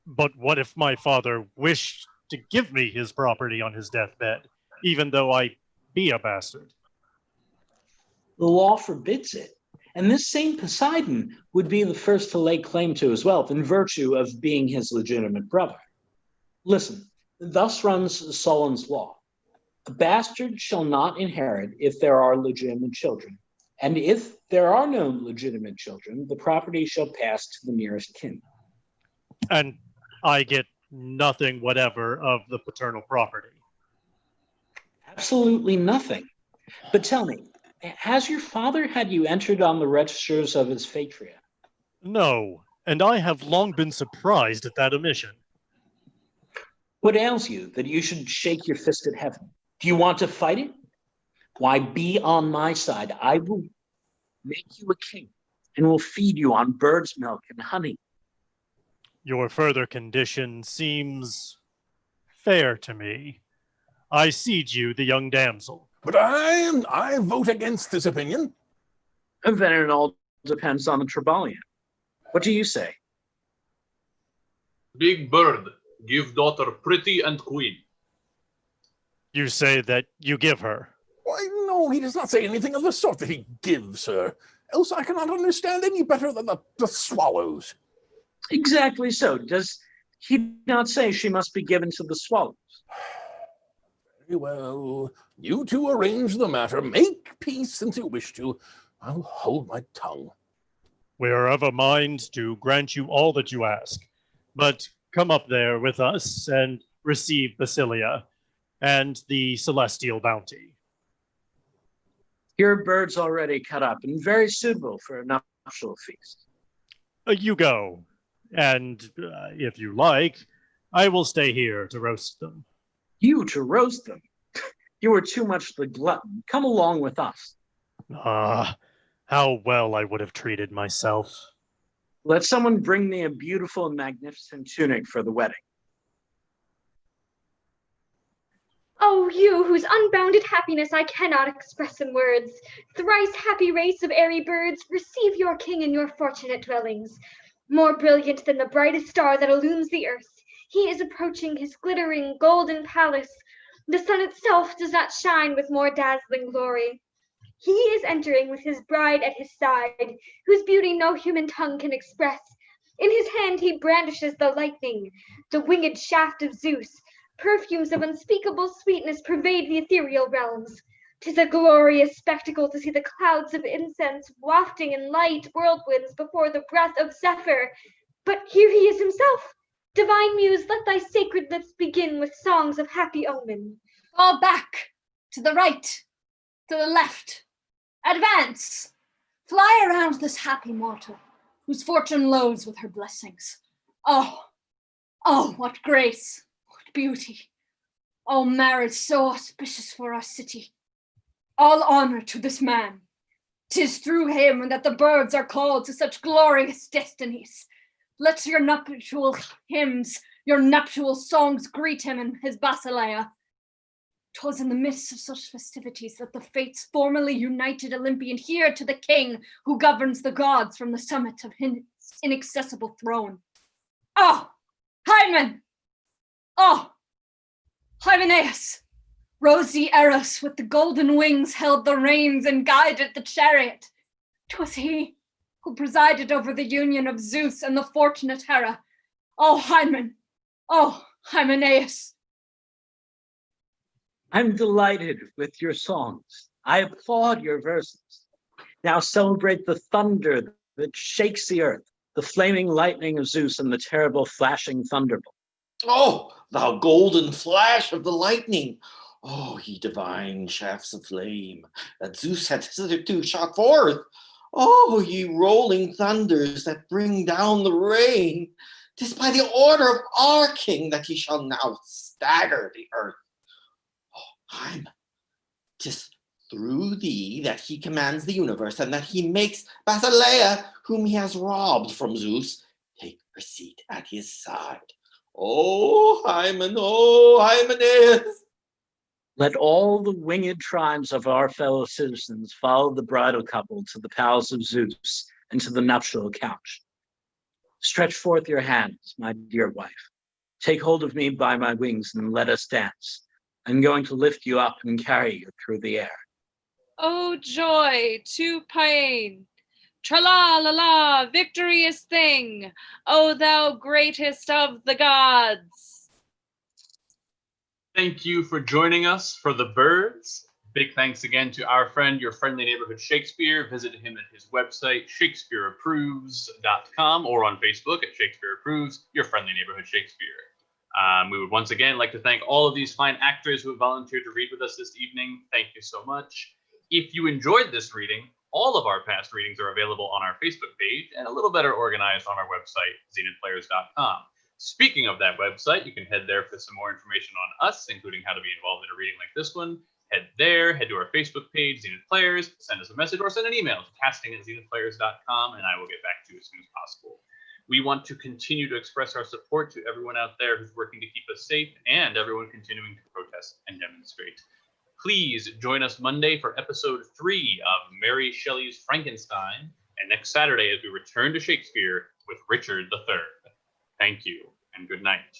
But what if my father wished to give me his property on his deathbed, even though I be a bastard? The law forbids it, and this same Poseidon would be the first to lay claim to his wealth in virtue of being his legitimate brother. Listen, thus runs Solon's law. A bastard shall not inherit if there are legitimate children, and if there are no legitimate children, the property shall pass to the nearest kin. And I get nothing whatever of the paternal property. Absolutely nothing. But tell me, has your father had you entered on the registers of his fatria? No, and I have long been surprised at that omission. What ails you that you should shake your fist at heaven? Do you want to fight it? Why, be on my side. I will make you a king, and will feed you on bird's milk and honey. Your further condition seems fair to me. I cede you the young damsel. But I vote against this opinion. And then it all depends on the Trebalian. What do you say? Big bird, give daughter pretty and queen. You say that you give her. Why, no, he does not say anything of the sort that he gives her. Else I cannot understand any better than the swallows. Exactly so. Does he not say she must be given to the swallows? Very well. You two arrange the matter. Make peace since you wish to. I'll hold my tongue. We are of a mind to grant you all that you ask. But come up there with us and receive Basilia and the celestial bounty. Your bird's already cut up and very suitable for a nuptial feast. You go. And if you like, I will stay here to roast them. You to roast them? You are too much the glutton. Come along with us. How well I would have treated myself. Let someone bring me a beautiful and magnificent tunic for the wedding. Oh, you whose unbounded happiness I cannot express in words, thrice happy race of airy birds, receive your king in your fortunate dwellings. More brilliant than the brightest star that illumes the earth, he is approaching his glittering golden palace. The sun itself does not shine with more dazzling glory. He is entering with his bride at his side, whose beauty no human tongue can express. In his hand he brandishes the lightning, the winged shaft of Zeus. Perfumes of unspeakable sweetness pervade the ethereal realms. 'Tis a glorious spectacle to see the clouds of incense wafting in light whirlwinds before the breath of Zephyr. But here he is himself. Divine Muse, let thy sacred lips begin with songs of happy omen. Fall back, to the right, to the left. Advance. Fly around this happy mortal, whose fortune loads with her blessings. Oh, what grace, what beauty. Oh, marriage so auspicious for our city. All honor to this man. 'Tis through him that the birds are called to such glorious destinies. Let your nuptial hymns, your nuptial songs greet him in his basileia. 'Twas in the midst of such festivities that the fates formally united Olympian here to the king who governs the gods from the summit of his inaccessible throne. Oh, Hymen! Oh, Hymenaeus! Rosy Eros with the golden wings held the reins and guided the chariot. 'Twas he who presided over the union of Zeus and the fortunate Hera. Oh, Hymen! Oh, Hymenaeus! I'm delighted with your songs. I applaud your verses. Now celebrate the thunder that shakes the earth, the flaming lightning of Zeus and the terrible flashing thunderbolt. Oh, thou golden flash of the lightning! Oh, ye divine shafts of flame that Zeus hath hitherto shot forth! Oh, ye rolling thunders that bring down the rain! 'Tis by the order of our king that he shall now stagger the earth. Oh, 'tis through thee that he commands the universe, and that he makes Basileia, whom he has robbed from Zeus, take her seat at his side. Oh, Hymen, oh, Hymenaeus! Let all the winged tribes of our fellow citizens follow the bridal couple to the palace of Zeus and to the nuptial couch. Stretch forth your hands, my dear wife. Take hold of me by my wings and let us dance. I'm going to lift you up and carry you through the air. Oh, joy to pain! Tra-la-la-la, victorious thing! O thou greatest of the gods! Thank you for joining us for The Birds. Big thanks again to our friend, your friendly neighborhood Shakespeare. Visit him at his website, shakespeareapproves.com, or on Facebook at Shakespeare Approves, your friendly neighborhood Shakespeare. We would once again like to thank all of these fine actors who have volunteered to read with us this evening. Thank you so much. If you enjoyed this reading, all of our past readings are available on our Facebook page and a little better organized on our website, zenithplayers.com. Speaking of that website, you can head there for some more information on us, including how to be involved in a reading like this one. head there, head to our Facebook page, Zenith Players, send us a message or send an email to casting@zenithplayers.com, and I will get back to you as soon as possible. We want to continue to express our support to everyone out there who's working to keep us safe and everyone continuing to protest and demonstrate. Please join us Monday for episode 3 of Mary Shelley's Frankenstein, and next Saturday as we return to Shakespeare with Richard III. Thank you, and good night.